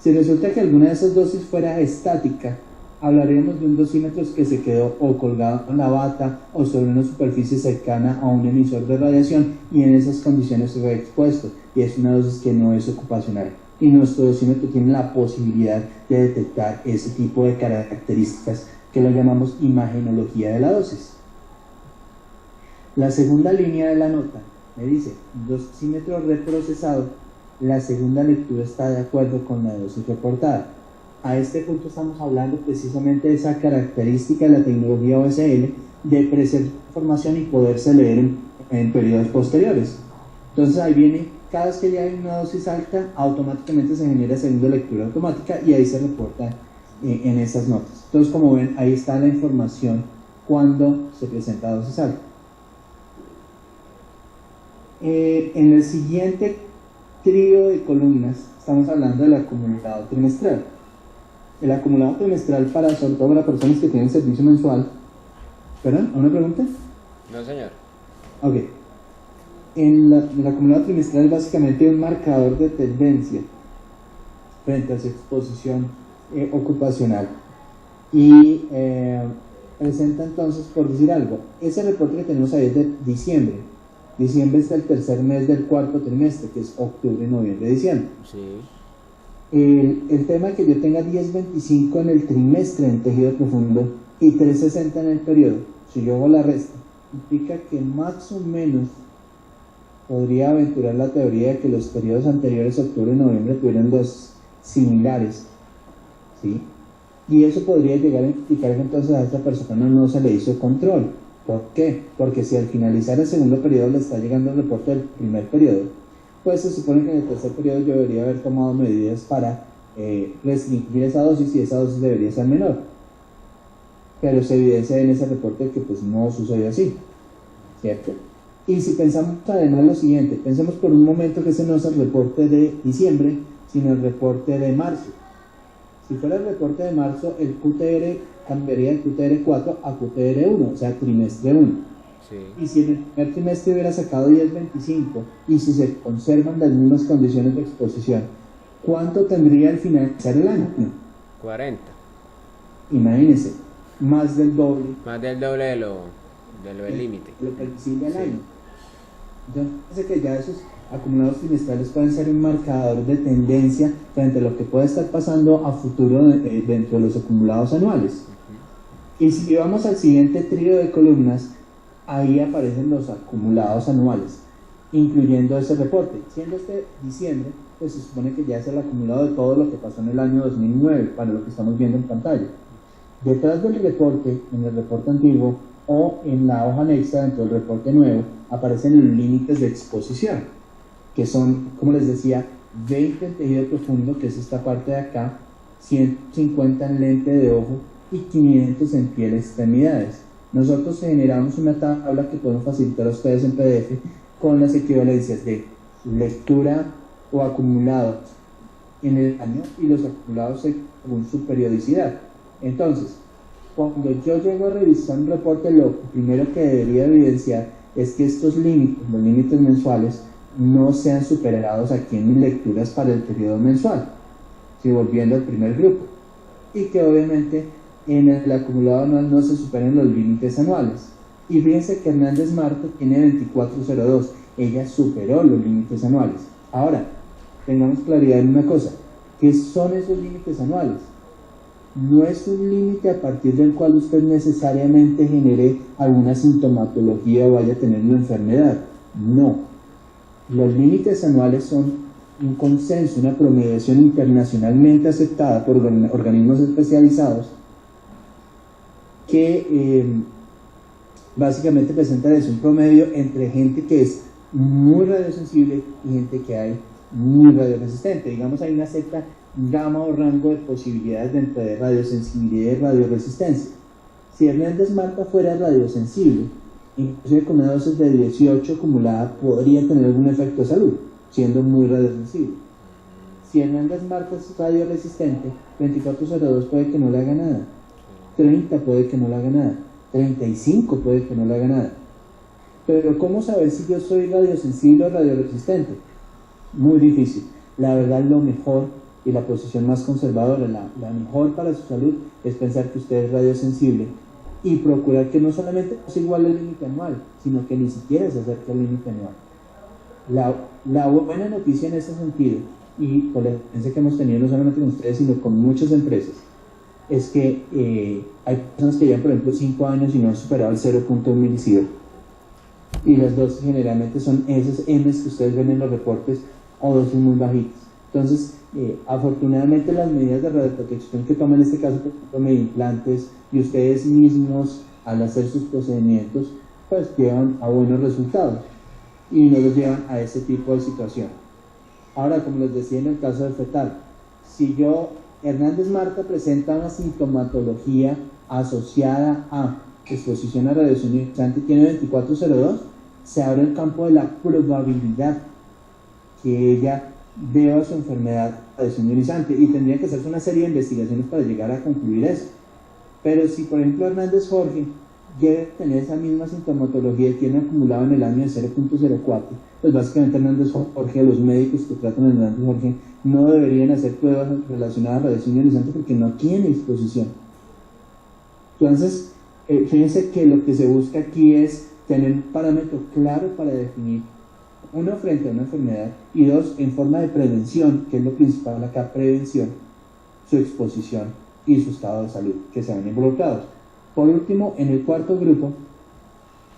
Si resulta que alguna de esas dosis fuera estática, hablaremos de un dosímetro que se quedó o colgado con la bata o sobre una superficie cercana a un emisor de radiación, y en esas condiciones se ve expuesto, y es una dosis que no es ocupacional. Y nuestro dosímetro tiene la posibilidad de detectar ese tipo de características que lo llamamos imagenología de la dosis. La segunda línea de la nota me dice: dosímetro reprocesado, la segunda lectura está de acuerdo con la dosis reportada. A este punto estamos hablando precisamente de esa característica de la tecnología OSL de preservar información y poderse leer en periodos posteriores. Entonces ahí viene, cada vez que ya hay una dosis alta, automáticamente se genera segunda lectura automática y ahí se reporta en esas notas. Entonces, como ven, ahí está la información cuando se presenta dosis alta. En el siguiente trío de columnas estamos hablando del acumulado trimestral. El acumulado trimestral, sobre todo para personas que tienen servicio mensual. ¿Perdón? ¿Una pregunta? No, señor. Ok. El acumulado trimestral es básicamente un marcador de tendencia frente a su exposición ocupacional. Y presenta entonces, por decir algo, ese reporte que tenemos ahí es de diciembre. Diciembre es el tercer mes del cuarto trimestre, que es octubre, noviembre, diciembre. Sí. El tema es que yo tenga 10.25 en el trimestre en tejido profundo y 3.60 en el periodo. Si yo hago la resta, implica que más o menos podría aventurar la teoría de que los periodos anteriores, octubre y noviembre, tuvieran dos similares, ¿sí? Y eso podría llegar a implicar que entonces a esta persona no se le hizo control. ¿Por qué? Porque si al finalizar el segundo periodo le está llegando el reporte del primer periodo, pues se supone que en el tercer periodo yo debería haber tomado medidas para restringir esa dosis, y esa dosis debería ser menor. Pero se evidencia en ese reporte que pues no sucedió así, ¿cierto? Y si pensamos además lo siguiente, pensemos por un momento que ese no es el reporte de diciembre, sino el reporte de marzo. Si fuera el reporte de marzo, el QTR cambiaría el QTR 4 a QTR 1, o sea, trimestre 1. Sí. Y si en el primer trimestre hubiera sacado 10.25 y si se conservan las mismas condiciones de exposición, ¿cuánto tendría al finalizar el año? 40. Imagínense, más del doble. Más del doble de lo del límite. Lo permisible al Sí. año. Entonces, que ya esos acumulados trimestrales pueden ser un marcador de tendencia frente a lo que puede estar pasando a futuro dentro de los acumulados anuales. Y si vamos al siguiente trío de columnas, ahí aparecen los acumulados anuales, incluyendo ese reporte. Siendo este diciembre, pues se supone que ya es el acumulado de todo lo que pasó en el año 2009, para lo que estamos viendo en pantalla. Detrás del reporte, en el reporte antiguo o en la hoja anexa dentro del reporte nuevo, aparecen los límites de exposición, que son, como les decía, 20 en tejido profundo, que es esta parte de acá, 150 en lente de ojo y 500 en piel extremidades. Nosotros generamos una tabla que podemos facilitar a ustedes en PDF con las equivalencias de lectura o acumulados en el año y los acumulados según su periodicidad. Entonces, cuando yo llego a revisar un reporte, lo primero que debería evidenciar es que estos límites, los límites mensuales, no sean superados aquí en mis lecturas para el periodo mensual, si volviendo al primer grupo, y que obviamente en el acumulado anual no se superen los límites anuales. Y fíjense que Hernández Marta tiene 2402, ella superó los límites anuales. Ahora, tengamos claridad en una cosa, ¿qué son esos límites anuales? No es un límite a partir del cual usted necesariamente genere alguna sintomatología o vaya a tener una enfermedad. No. Los límites anuales son un consenso, una promediación internacionalmente aceptada por organismos especializados que básicamente presentan un promedio entre gente que es muy radiosensible y gente que hay muy radioresistente. Digamos, hay una cierta gama o rango de posibilidades dentro de radiosensibilidad y radioresistencia. Si Hernández Marta fuera radiosensible, inclusive con una dosis de 18 acumulada, podría tener algún efecto de salud, siendo muy radiosensible. Si Hernández Marta es radioresistente, 2402 puede que no le haga nada, 30 puede que no le haga nada, 35 puede que no le haga nada. Pero ¿cómo saber si yo soy radiosensible o radioresistente? Muy difícil. La verdad, lo mejor y la posición más conservadora, la mejor para su salud, es pensar que usted es radiosensible y procurar que no solamente sea igual al límite anual, sino que ni siquiera se acerque al límite anual. La buena noticia en ese sentido, y por la experiencia que hemos tenido no solamente con ustedes, sino con muchas empresas, es que hay personas que llevan, por ejemplo, 5 años y no han superado el 0.1 milisievert. Y las dosis generalmente son esas M's que ustedes ven en los reportes o dosis muy bajitas. Entonces, afortunadamente las medidas de radioprotección que toman en este caso, por ejemplo, medimplantes y ustedes mismos al hacer sus procedimientos, pues llevan a buenos resultados y no los llevan a ese tipo de situación. Ahora, como les decía en el caso del fetal, si Hernández Marta presenta una sintomatología asociada a exposición a radiación ionizante y tiene 2402, se abre el campo de la probabilidad que ella deba su enfermedad a radiación ionizante y tendría que hacerse una serie de investigaciones para llegar a concluir eso. Pero si, por ejemplo, Hernández Jorge llega a tener esa misma sintomatología y tiene acumulado en el año de 0.04, pues básicamente Hernández Jorge, los médicos que tratan a Hernández Jorge no deberían hacer pruebas relacionadas a radiación ionizante porque no tiene exposición. Entonces, fíjense que lo que se busca aquí es tener un parámetro claro para definir, uno, frente a una enfermedad, y dos, en forma de prevención, que es lo principal acá, prevención, su exposición y su estado de salud, que se ven involucrados. Por último, en el cuarto grupo,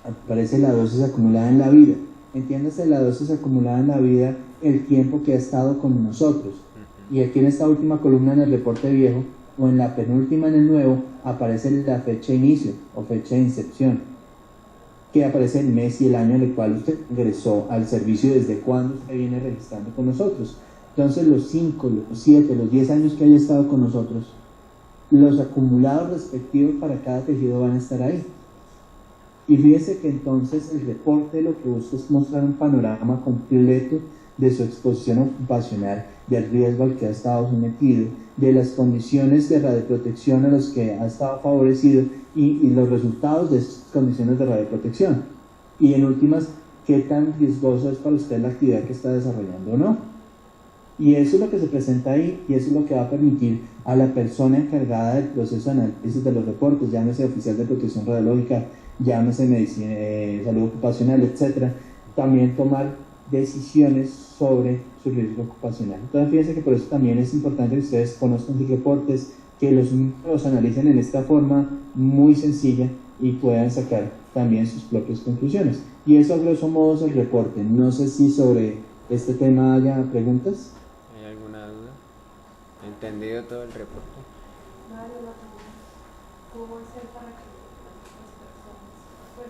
aparece la dosis acumulada en la vida. Entiéndase la dosis acumulada en la vida, el tiempo que ha estado con nosotros. Y aquí en esta última columna, en el reporte viejo, o en la penúltima en el nuevo, aparece la fecha de inicio o fecha de incepción, que aparece el mes y el año en el cual usted ingresó al servicio, desde cuándo usted viene registrando con nosotros. Entonces, los 5, los 7, los 10 años que haya estado con nosotros, los acumulados respectivos para cada tejido van a estar ahí. Y fíjese que entonces el reporte lo que busca es mostrar un panorama completo de su exposición ocupacional, del riesgo al que ha estado sometido, de las condiciones de radioprotección a los que ha estado favorecido y los resultados de esas condiciones de radioprotección. Y en últimas, qué tan riesgosa es para usted la actividad que está desarrollando o no. Y eso es lo que se presenta ahí, y eso es lo que va a permitir a la persona encargada del proceso de análisis de los reportes, llámese oficial de protección radiológica, llámese medicina, salud ocupacional, etcétera, también tomar decisiones sobre su riesgo ocupacional. Entonces, fíjense que por eso también es importante que ustedes conozcan sus reportes, que los analicen en esta forma muy sencilla y puedan sacar también sus propias conclusiones. Y eso, a grosso modo, es el reporte. No sé si sobre este tema haya preguntas. ¿Hay alguna duda? ¿Entendido todo el reporte? Mario, ¿cómo hacer para que las personas, pues,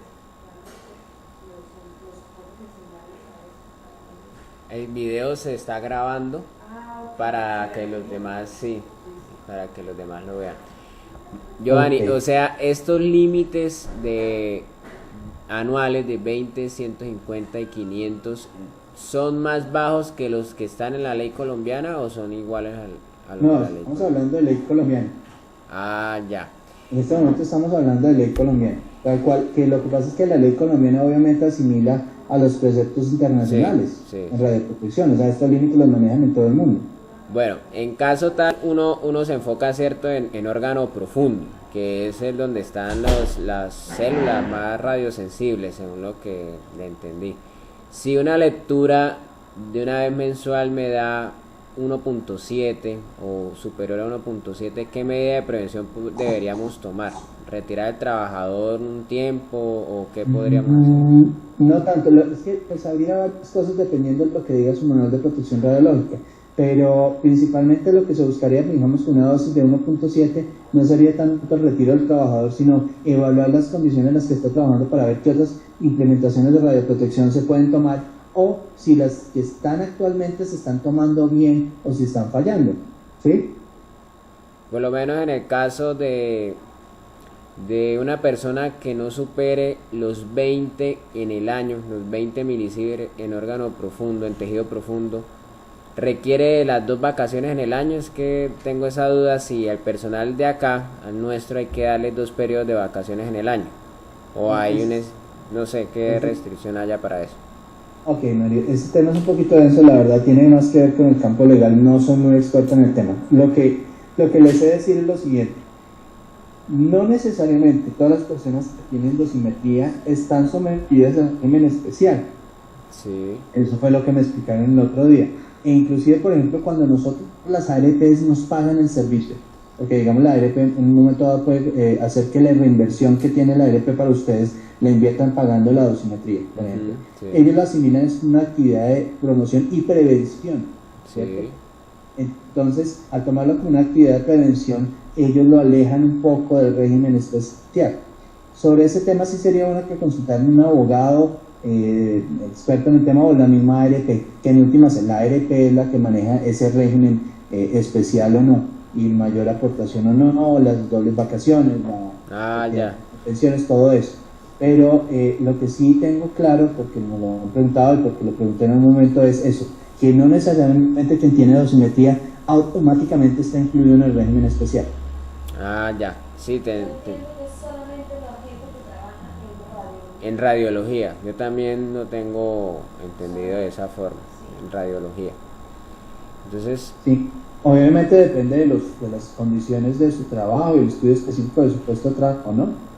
realmente los profesionales a eso? El video se está grabando para que los demás sí. para que los demás lo vean. Giovanni, Ok. o sea, estos límites de anuales de 20, 150 y 500 son más bajos que los que están en la ley colombiana o son iguales a los No, de la ley? estamos hablando de ley colombiana. Ah, ya. En este momento estamos hablando de ley colombiana, tal cual, que lo que pasa es que la ley colombiana obviamente asimila a los preceptos internacionales Sí, sí. en radioprotección, o sea, estos límites los manejan en todo el mundo. Bueno, en caso tal, uno se enfoca, ¿cierto?, en órgano profundo, que es el donde están las células más radiosensibles, según lo que le entendí. Si una lectura de una vez mensual me da 1.7 o superior a 1.7, ¿qué medida de prevención deberíamos tomar? ¿Retirar al trabajador un tiempo o qué podríamos hacer? No tanto, es que pues habría varias cosas dependiendo de lo que diga su manual de protección radiológica, pero principalmente lo que se buscaría, digamos, con una dosis de 1.7 no sería tanto el retiro del trabajador, sino evaluar las condiciones en las que está trabajando para ver qué otras implementaciones de radioprotección se pueden tomar o si las que están actualmente se están tomando bien o si están fallando, ¿sí? Por lo menos en el caso de una persona que no supere los 20 en el año, los 20 milisievert en órgano profundo, en tejido profundo, requiere las 2 vacaciones en el año. Es que tengo esa duda si al personal de acá, al nuestro, hay que darle 2 periodos de vacaciones en el año, o hay no sé qué restricción haya para eso. Ok, Mario, este tema es un poquito denso, la verdad, tiene más que ver con el campo legal, no soy muy experto en el tema. Lo que les sé decir es lo siguiente: no necesariamente todas las personas que tienen dosimetría están sometidas a régimen especial. Sí. Eso fue lo que me explicaron el otro día. E inclusive, por ejemplo, cuando nosotros, las ARPs, nos pagan el servicio, porque digamos la ARP en un momento dado puede hacer que la reinversión que tiene la ARP para ustedes la inviertan pagando la dosimetría, por ejemplo. Sí. Ellos lo asimilan, es una actividad de promoción y prevención, ¿cierto? Sí. Entonces, al tomarlo como una actividad de prevención, ellos lo alejan un poco del régimen especial. Sobre ese tema sí sería bueno que consultar a un abogado experto en el tema o la misma ARP, que en últimas la ARP es la que maneja ese régimen especial o no, y mayor aportación o no, las dobles vacaciones, Ya. pensiones, todo eso. Pero lo que sí tengo claro, porque me lo han preguntado y porque lo pregunté en un momento, es eso, que no necesariamente quien tiene dosimetría automáticamente está incluido en el régimen especial. Ya. Sí, Entiendo que es solamente la gente que trabaja en radio. en radiología. Yo también lo tengo entendido de esa forma, en radiología. Entonces, Sí, obviamente depende de las condiciones de su trabajo y el estudio específico de su puesto de trabajo, ¿no?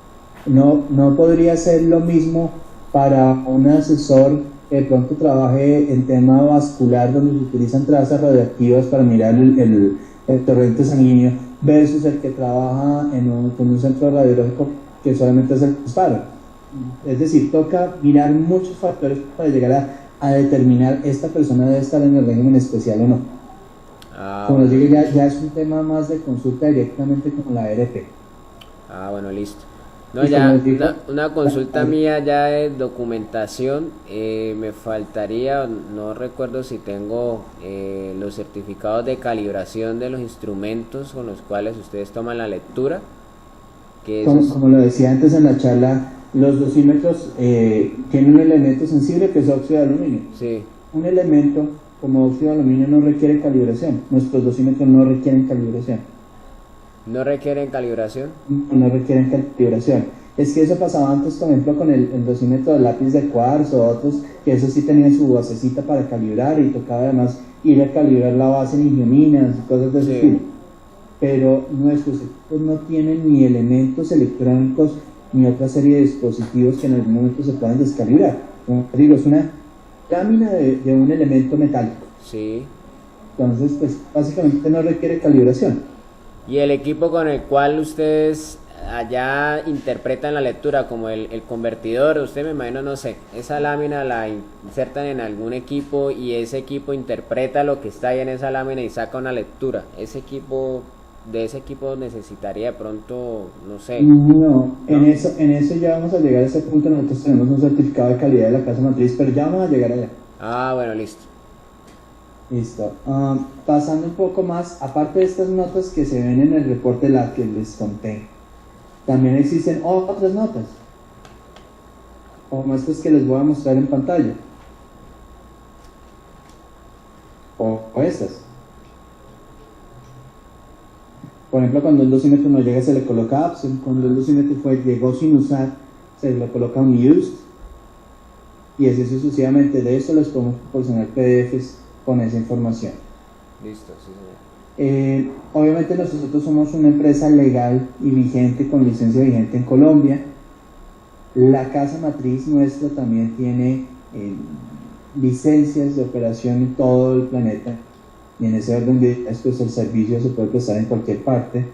No podría ser lo mismo para un asesor que de pronto trabaje en tema vascular, donde se utilizan trazas radioactivas para mirar el torrente sanguíneo, versus el que trabaja con un centro radiológico que solamente es el disparo. Es decir, toca mirar muchos factores para llegar a determinar esta persona debe estar en el régimen especial o no. Como les digo, ya es un tema más de consulta directamente con la ARP. Bueno, listo. No, Y ya como les digo, una consulta mía ya de documentación. Me faltaría, no recuerdo si tengo los certificados de calibración de los instrumentos con los cuales ustedes toman la lectura. Que como lo decía antes en la charla, los dosímetros tienen un elemento sensible que es óxido de aluminio. Sí. Un elemento como óxido de aluminio no requiere calibración. Nuestros dosímetros no requieren calibración. ¿No requieren calibración? No requieren calibración. Es que eso pasaba antes, por ejemplo, con el dosímetro de lápiz de cuarzo o otros, que eso sí tenían su basecita para calibrar y tocaba además ir a calibrar la base en ingeninas y cosas de ese tipo. Pero nuestros equipos no tienen ni elementos electrónicos ni otra serie de dispositivos que en algún momento se puedan descalibrar. Como digo, es una lámina de un elemento metálico. Sí. Entonces, pues básicamente no requiere calibración. ¿Y el equipo con el cual ustedes allá interpretan la lectura, como el convertidor? Usted me imagino, no sé, esa lámina la insertan en algún equipo y ese equipo interpreta lo que está ahí en esa lámina y saca una lectura. De ese equipo necesitaría de pronto, no sé. No, en eso ya vamos a llegar a ese punto. Nosotros tenemos un certificado de calidad de la casa matriz, pero ya vamos a llegar allá. Bueno, listo. Listo. Pasando un poco más, aparte de estas notas que se ven en el reporte lab que les conté, también existen otras notas, como estas que les voy a mostrar en pantalla, o estas. Por ejemplo, cuando el dosímetro no llega se le coloca absent, cuando el dosímetro llegó sin usar se le coloca unused, y así sucesivamente. De esto les podemos proporcionar PDFs con esa información. Listo, sí señor. Obviamente nosotros somos una empresa legal y vigente, con licencia vigente en Colombia. La casa matriz nuestra también tiene licencias de operación en todo el planeta, y en ese orden de ideas, pues el servicio se puede prestar en cualquier parte.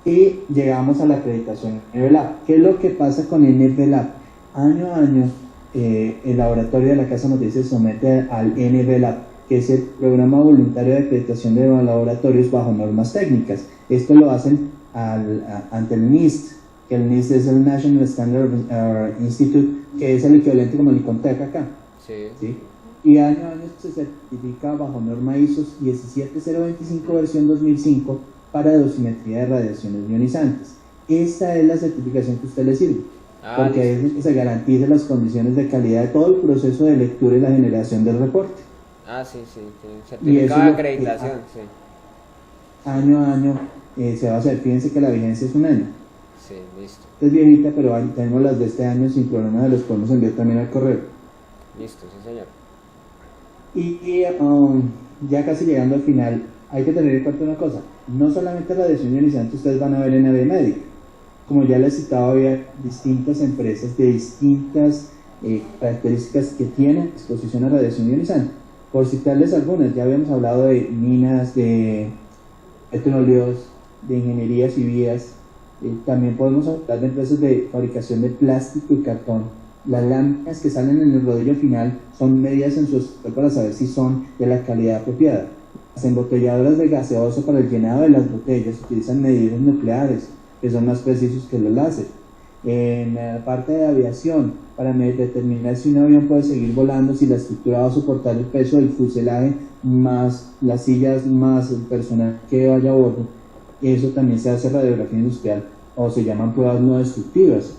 Y llegamos a la acreditación NVLab. ¿Qué es lo que pasa con NVLab? Año a año el laboratorio de la casa matriz se somete al NVLab, que es el Programa Voluntario de Acreditación de Laboratorios bajo normas técnicas. Esto lo hacen ante el NIST, que el NIST es el National Standard Institute, que es el equivalente como el ICONTEC acá. ¿Sí? Y año a año se certifica bajo norma ISO 17025 versión 2005 para dosimetría de radiaciones ionizantes. Esta es la certificación que a usted le sirve, porque ahí es que se garantiza las condiciones de calidad de todo el proceso de lectura y la generación del reporte. Sí, certificado de acreditación, sí. Año a año se va a hacer. Fíjense que la vigencia es un año. Sí, listo. Es viejita, pero tenemos las de este año sin problema, los podemos enviar también al correo. Listo, sí señor. Y ya casi llegando al final, hay que tener en cuenta una cosa: no solamente radiación ionizante ustedes van a ver en área médica. Como ya les citaba, había distintas empresas de distintas características que tienen exposición a radiación ionizante. Por citarles algunas, ya habíamos hablado de minas, de petróleos, de ingenierías y vías. También podemos hablar de empresas de fabricación de plástico y cartón. Las láminas que salen en el rodillo final son medidas en su espesor para saber si son de la calidad apropiada. Las embotelladoras de gaseoso para el llenado de las botellas utilizan medidores nucleares, que son más precisos que los láser. En la parte de aviación, para determinar si un avión puede seguir volando, si la estructura va a soportar el peso del fuselaje, más las sillas, más el personal que vaya a bordo, eso también se hace radiografía industrial, o se llaman pruebas no destructivas.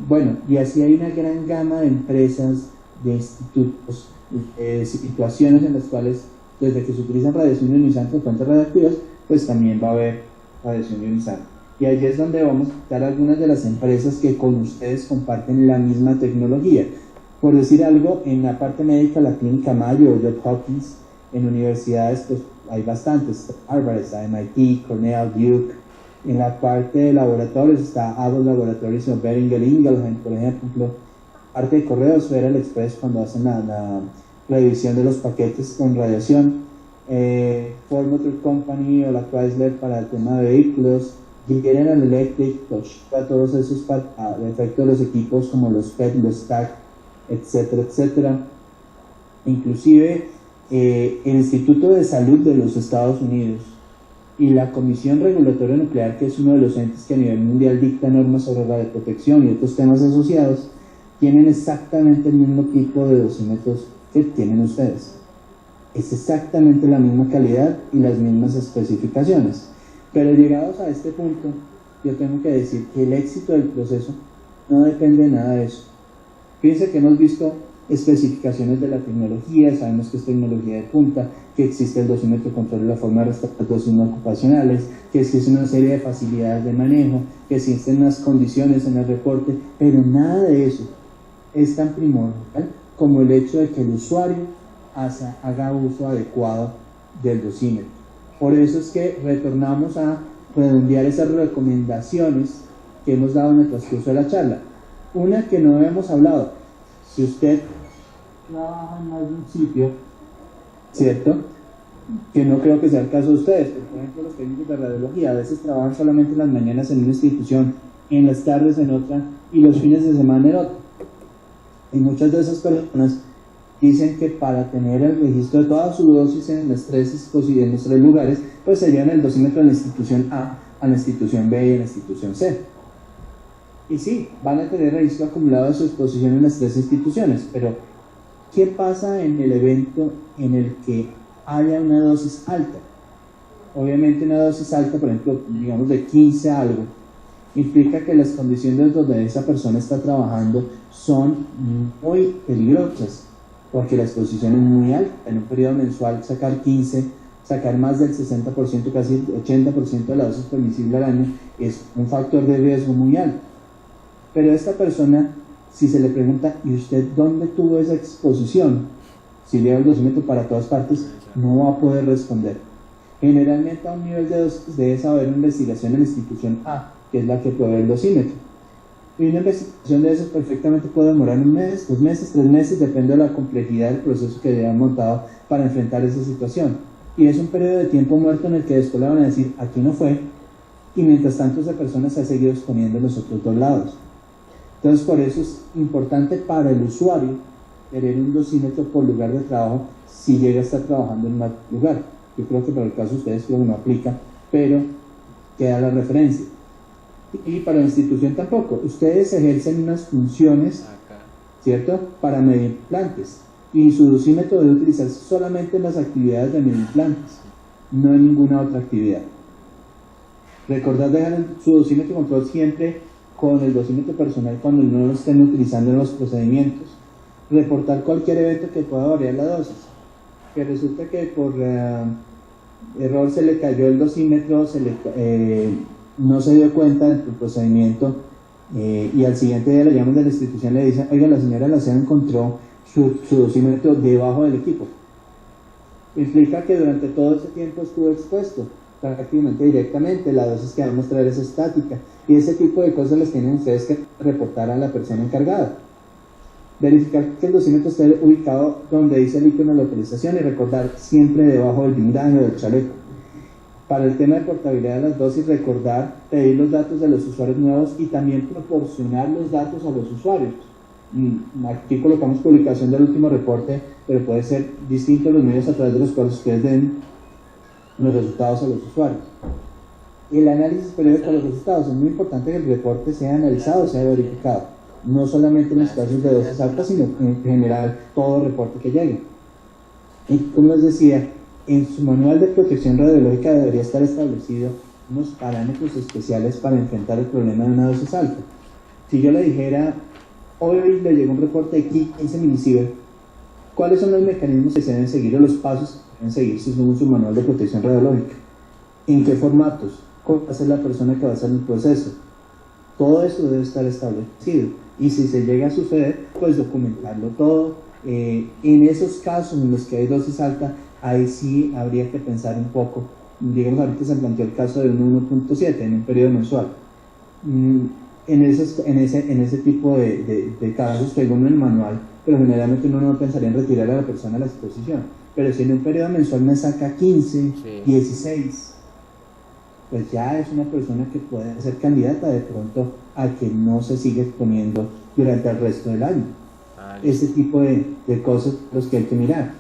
Bueno, y así hay una gran gama de empresas, de institutos, situaciones en las cuales, desde que se utilizan radiación ionizante o fuentes radioactivas, pues también va a haber radiación ionizante. Y allí es donde vamos a citar algunas de las empresas que con ustedes comparten la misma tecnología. Por decir algo, en la parte médica, la Clínica Mayo o Johns Hopkins, en universidades pues hay bastantes: Harvard, está MIT, Cornell, Duke. En la parte de laboratorios está Abbott Laboratories o Boehringer Ingelheim, por ejemplo. Parte de correos, Federal Express, cuando hacen la revisión de los paquetes con radiación. Ford Motor Company o la Chrysler para el tema de vehículos. General Electric, para todos esos para el efecto de los equipos como los PET, los TAC, etcétera, etcétera. Inclusive el Instituto de Salud de los Estados Unidos y la Comisión Regulatoria Nuclear, que es uno de los entes que a nivel mundial dicta normas sobre radioprotección y otros temas asociados, tienen exactamente el mismo tipo de dosímetros que tienen ustedes. Es exactamente la misma calidad y las mismas especificaciones. Pero llegados a este punto, yo tengo que decir que el éxito del proceso no depende de nada de eso. Fíjense que hemos visto especificaciones de la tecnología, sabemos que es tecnología de punta, que existe el dosímetro control de la forma de restar dosis no ocupacionales, que existe una serie de facilidades de manejo, que existen unas condiciones en el reporte, pero nada de eso es tan primordial como el hecho de que el usuario haga uso adecuado del dosímetro. Por eso es que retornamos a redondear esas recomendaciones que hemos dado en el transcurso de la charla. Una que no habíamos hablado: si usted trabaja en algún sitio, ¿cierto?, que no creo que sea el caso de ustedes, pero por ejemplo los técnicos de radiología a veces trabajan solamente en las mañanas en una institución, en las tardes en otra y los fines de semana en otra. Y muchas de esas personas dicen que para tener el registro de toda su dosis en los tres lugares, pues serían el dosímetro de la institución A, a la institución B y a la institución C. Y sí, van a tener registro acumulado de su exposición en las tres instituciones, pero ¿Qué pasa en el evento en el que haya una dosis alta? Obviamente una dosis alta, por ejemplo, digamos de 15 algo, implica que las condiciones donde esa persona está trabajando son muy peligrosas, porque la exposición es muy alta. En un periodo mensual sacar 15, sacar más del 60%, casi 80% de la dosis permisible al año, es un factor de riesgo muy alto. Pero esta persona, si se le pregunta, ¿y usted dónde tuvo esa exposición? Si lleva el dosímetro para todas partes, no va a poder responder. Generalmente a un nivel de dosis debe saber una investigación en la institución A, que es la que provee el dosímetro. Y una investigación de eso perfectamente puede demorar 1 mes, 2 meses, 3 meses, depende de la complejidad del proceso que hayan montado para enfrentar esa situación. Y es un periodo de tiempo muerto en el que después le van a decir, aquí no fue, y mientras tanto esa persona se ha seguido exponiendo en los otros 2 lados. Entonces, por eso es importante para el usuario tener un dosímetro por lugar de trabajo si llega a estar trabajando en un lugar. Yo creo que para el caso de ustedes creo que no aplica, pero queda la referencia. Y para la institución tampoco. Ustedes ejercen unas funciones, ¿cierto?, para medir implantes. Y su dosímetro debe utilizarse solamente en las actividades de medir implantes, no en ninguna otra actividad. Recordad dejar su dosímetro de control siempre con el dosímetro personal cuando no lo estén utilizando en los procedimientos. Reportar cualquier evento que pueda variar la dosis. Que resulta que por error se le cayó el dosímetro, no se dio cuenta del procedimiento y al siguiente día le llaman de la institución y le dicen, oiga, la señora Lacea encontró su dosímetro debajo del equipo. Implica que durante todo ese tiempo estuvo expuesto prácticamente directamente, la dosis que va a mostrar es estática y ese tipo de cosas las tienen ustedes que reportar a la persona encargada. Verificar que el dosímetro esté ubicado donde dice el icono de localización y recordar siempre debajo del blindaje o del chaleco. Para el tema de portabilidad de las dosis, recordar pedir los datos de los usuarios nuevos y también proporcionar los datos a los usuarios. Aquí colocamos publicación del último reporte, pero puede ser distinto los medios a través de los cuales ustedes den los resultados a los usuarios. El análisis periódico de los resultados, es muy importante que el reporte sea analizado, sea verificado, no solamente en los casos de dosis altas, sino en general todo reporte que llegue. Y como les decía, en su manual de protección radiológica debería estar establecido unos parámetros especiales para enfrentar el problema de una dosis alta. Si yo le dijera, hoy le llegó un reporte de 15 milisievert, ¿cuáles son los mecanismos que se deben seguir o los pasos que deben seguir según su manual de protección radiológica? ¿En qué formatos? ¿Cómo va a ser la persona que va a hacer el proceso? Todo eso debe estar establecido. Y si se llega a suceder, pues documentarlo todo. En esos casos en los que hay dosis alta, ahí sí habría que pensar un poco. Digamos, ahorita se planteó el caso de un 1.7 en un periodo mensual. En ese tipo de casos tengo uno en el manual, pero generalmente uno no pensaría en retirar a la persona a la exposición. Pero si en un periodo mensual me saca 15, 16, pues ya es una persona que puede ser candidata de pronto a que no se siga exponiendo durante el resto del año. Ese tipo de cosas los que hay que mirar.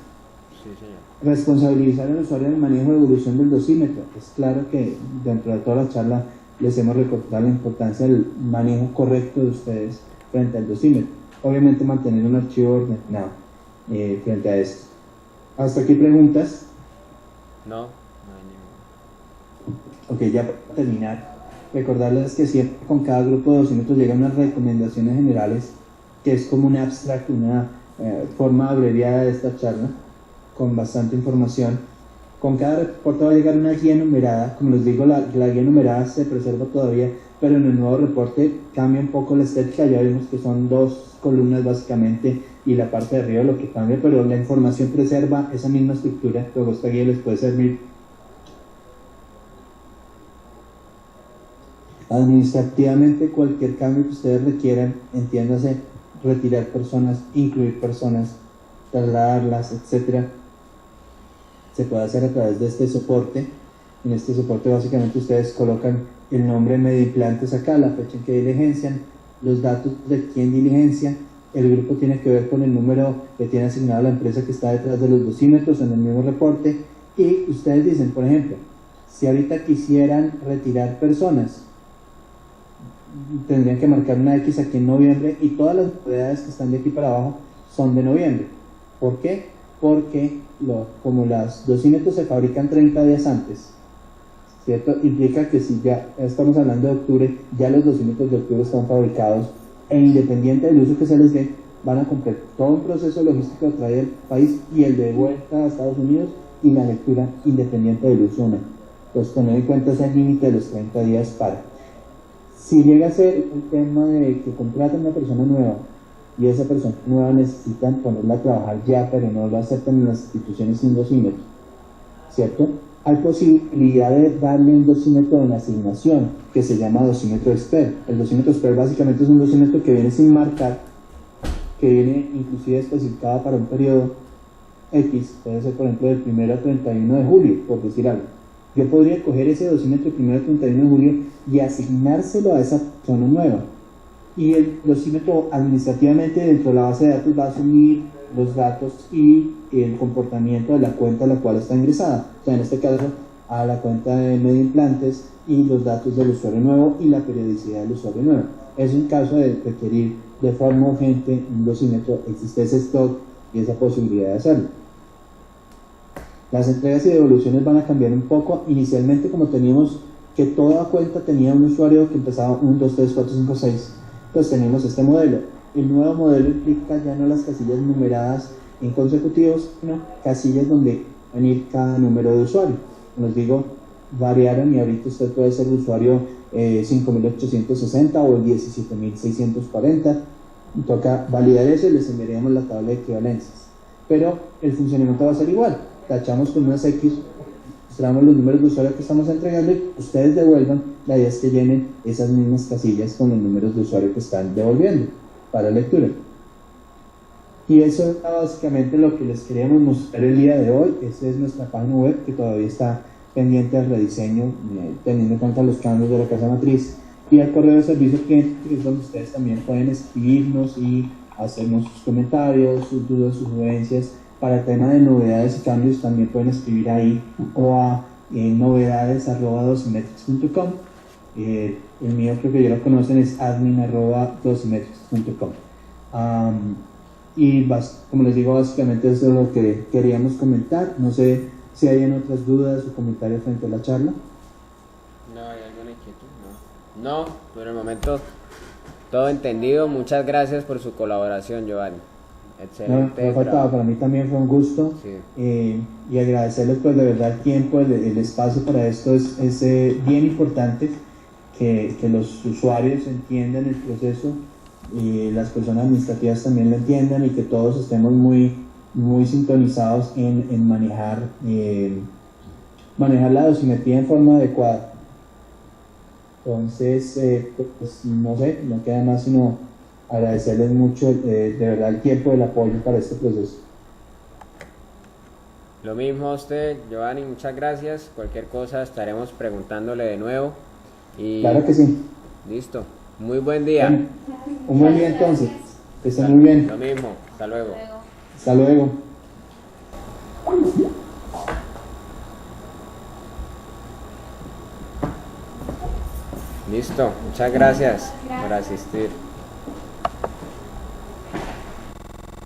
Sí, señor. Responsabilizar al usuario en el manejo de evolución del dosímetro. Es claro que dentro de toda la charla les hemos recordado la importancia del manejo correcto de ustedes frente al dosímetro. Obviamente mantener un archivo ordenado frente a esto. ¿Hasta aquí preguntas? No hay ninguna. Ok, ya para terminar, recordarles que siempre con cada grupo de dosímetros llegan unas recomendaciones generales, que es como un abstract, una forma abreviada de esta charla, con bastante información. Con cada reporte va a llegar una guía numerada. Como les digo, la guía numerada se preserva todavía, pero en el nuevo reporte cambia un poco la estética. Ya vimos que son 2 columnas básicamente y la parte de arriba lo que cambia, pero la información preserva esa misma estructura. Luego esta guía les puede servir. Administrativamente, cualquier cambio que ustedes requieran, entiéndase, retirar personas, incluir personas, trasladarlas, etcétera, se puede hacer a través de este soporte. En este soporte básicamente ustedes colocan el nombre de implantes acá, la fecha en que diligencian, los datos de quién diligencia, el grupo tiene que ver con el número que tiene asignado la empresa que está detrás de los dosímetros en el mismo reporte, y ustedes dicen, por ejemplo, si ahorita quisieran retirar personas, tendrían que marcar una X aquí en noviembre y todas las novedades que están de aquí para abajo son de noviembre. ¿Por qué? Porque como los dosímetros se fabrican 30 días antes, ¿cierto? Implica que si ya estamos hablando de octubre, ya los dosímetros de octubre están fabricados e independiente del uso que se les dé, van a cumplir todo un proceso logístico a través del país y el de vuelta a Estados Unidos y la lectura independiente del uso o no. Entonces, tener en cuenta ese límite de los 30 días para. Si llega a ser un tema de que contratan a una persona nueva y esa persona nueva necesitan ponerla a trabajar ya, pero no lo aceptan en las instituciones sin dosímetro, ¿cierto? Hay posibilidad de darle un dosímetro en asignación que se llama dosímetro expert. El dosímetro expert básicamente es un dosímetro que viene sin marcar, que viene inclusive especificado para un periodo X, puede ser por ejemplo del 1 al 31 de julio, por decir algo. Yo podría coger ese dosímetro del 1 al 31 de julio y asignárselo a esa persona nueva. Y el dosímetro administrativamente dentro de la base de datos va a asumir los datos y el comportamiento de la cuenta a la cual está ingresada. O sea, en este caso, a la cuenta de medio implantes y los datos del usuario nuevo y la periodicidad del usuario nuevo. Es un caso de requerir de forma urgente un dosímetro, existe ese stock y esa posibilidad de hacerlo. Las entregas y devoluciones van a cambiar un poco. Inicialmente, como teníamos que toda cuenta tenía un usuario que empezaba 1, 2, 3, 4, 5, 6, pues tenemos este modelo. El nuevo modelo implica ya no las casillas numeradas en consecutivos, sino casillas donde van a ir cada número de usuario. Como les digo, variaron y ahorita usted puede ser usuario 5.860 o el 17.640. Toca validar eso y les enviaríamos la tabla de equivalencias. Pero el funcionamiento va a ser igual. Tachamos con unas X, mostramos los números de usuario que estamos entregando y ustedes devuelvan. La idea es que llenen esas mismas casillas con los números de usuario que están devolviendo para lectura. Y eso es básicamente lo que les queríamos mostrar el día de hoy. Esa es nuestra página web que todavía está pendiente del rediseño, teniendo en cuenta los cambios de la casa matriz, y el correo de servicio cliente, que es donde ustedes también pueden escribirnos y hacernos sus comentarios, sus dudas, sus sugerencias. Para el tema de novedades y cambios también pueden escribir ahí o a novedades@dosimetrics.com. El mío creo que ya lo conocen, es admin@dosimetrics.com. Y como les digo, básicamente eso es lo que queríamos comentar. No sé si hay otras dudas o comentarios frente a la charla. No, ¿hay alguna inquietud? No, por el momento todo entendido. Muchas gracias por su colaboración, Giovanni. Excelente. No faltaba, para mí también fue un gusto. Sí. Y agradecerles pues de verdad el tiempo, el espacio para esto es bien importante que los usuarios entiendan el proceso y las personas administrativas también lo entiendan y que todos estemos muy sintonizados en manejar la dosimetría en forma adecuada. Entonces, pues no sé, no queda más sino agradecerles mucho de verdad el tiempo, el apoyo para este proceso. Lo mismo a usted, Giovanni, muchas gracias. Cualquier cosa estaremos preguntándole de nuevo. Y Claro que sí. listo. Muy buen día. Bueno, un buen día entonces. Que estén muy bien. Lo mismo. Hasta luego. Hasta luego. Listo. Muchas gracias por asistir.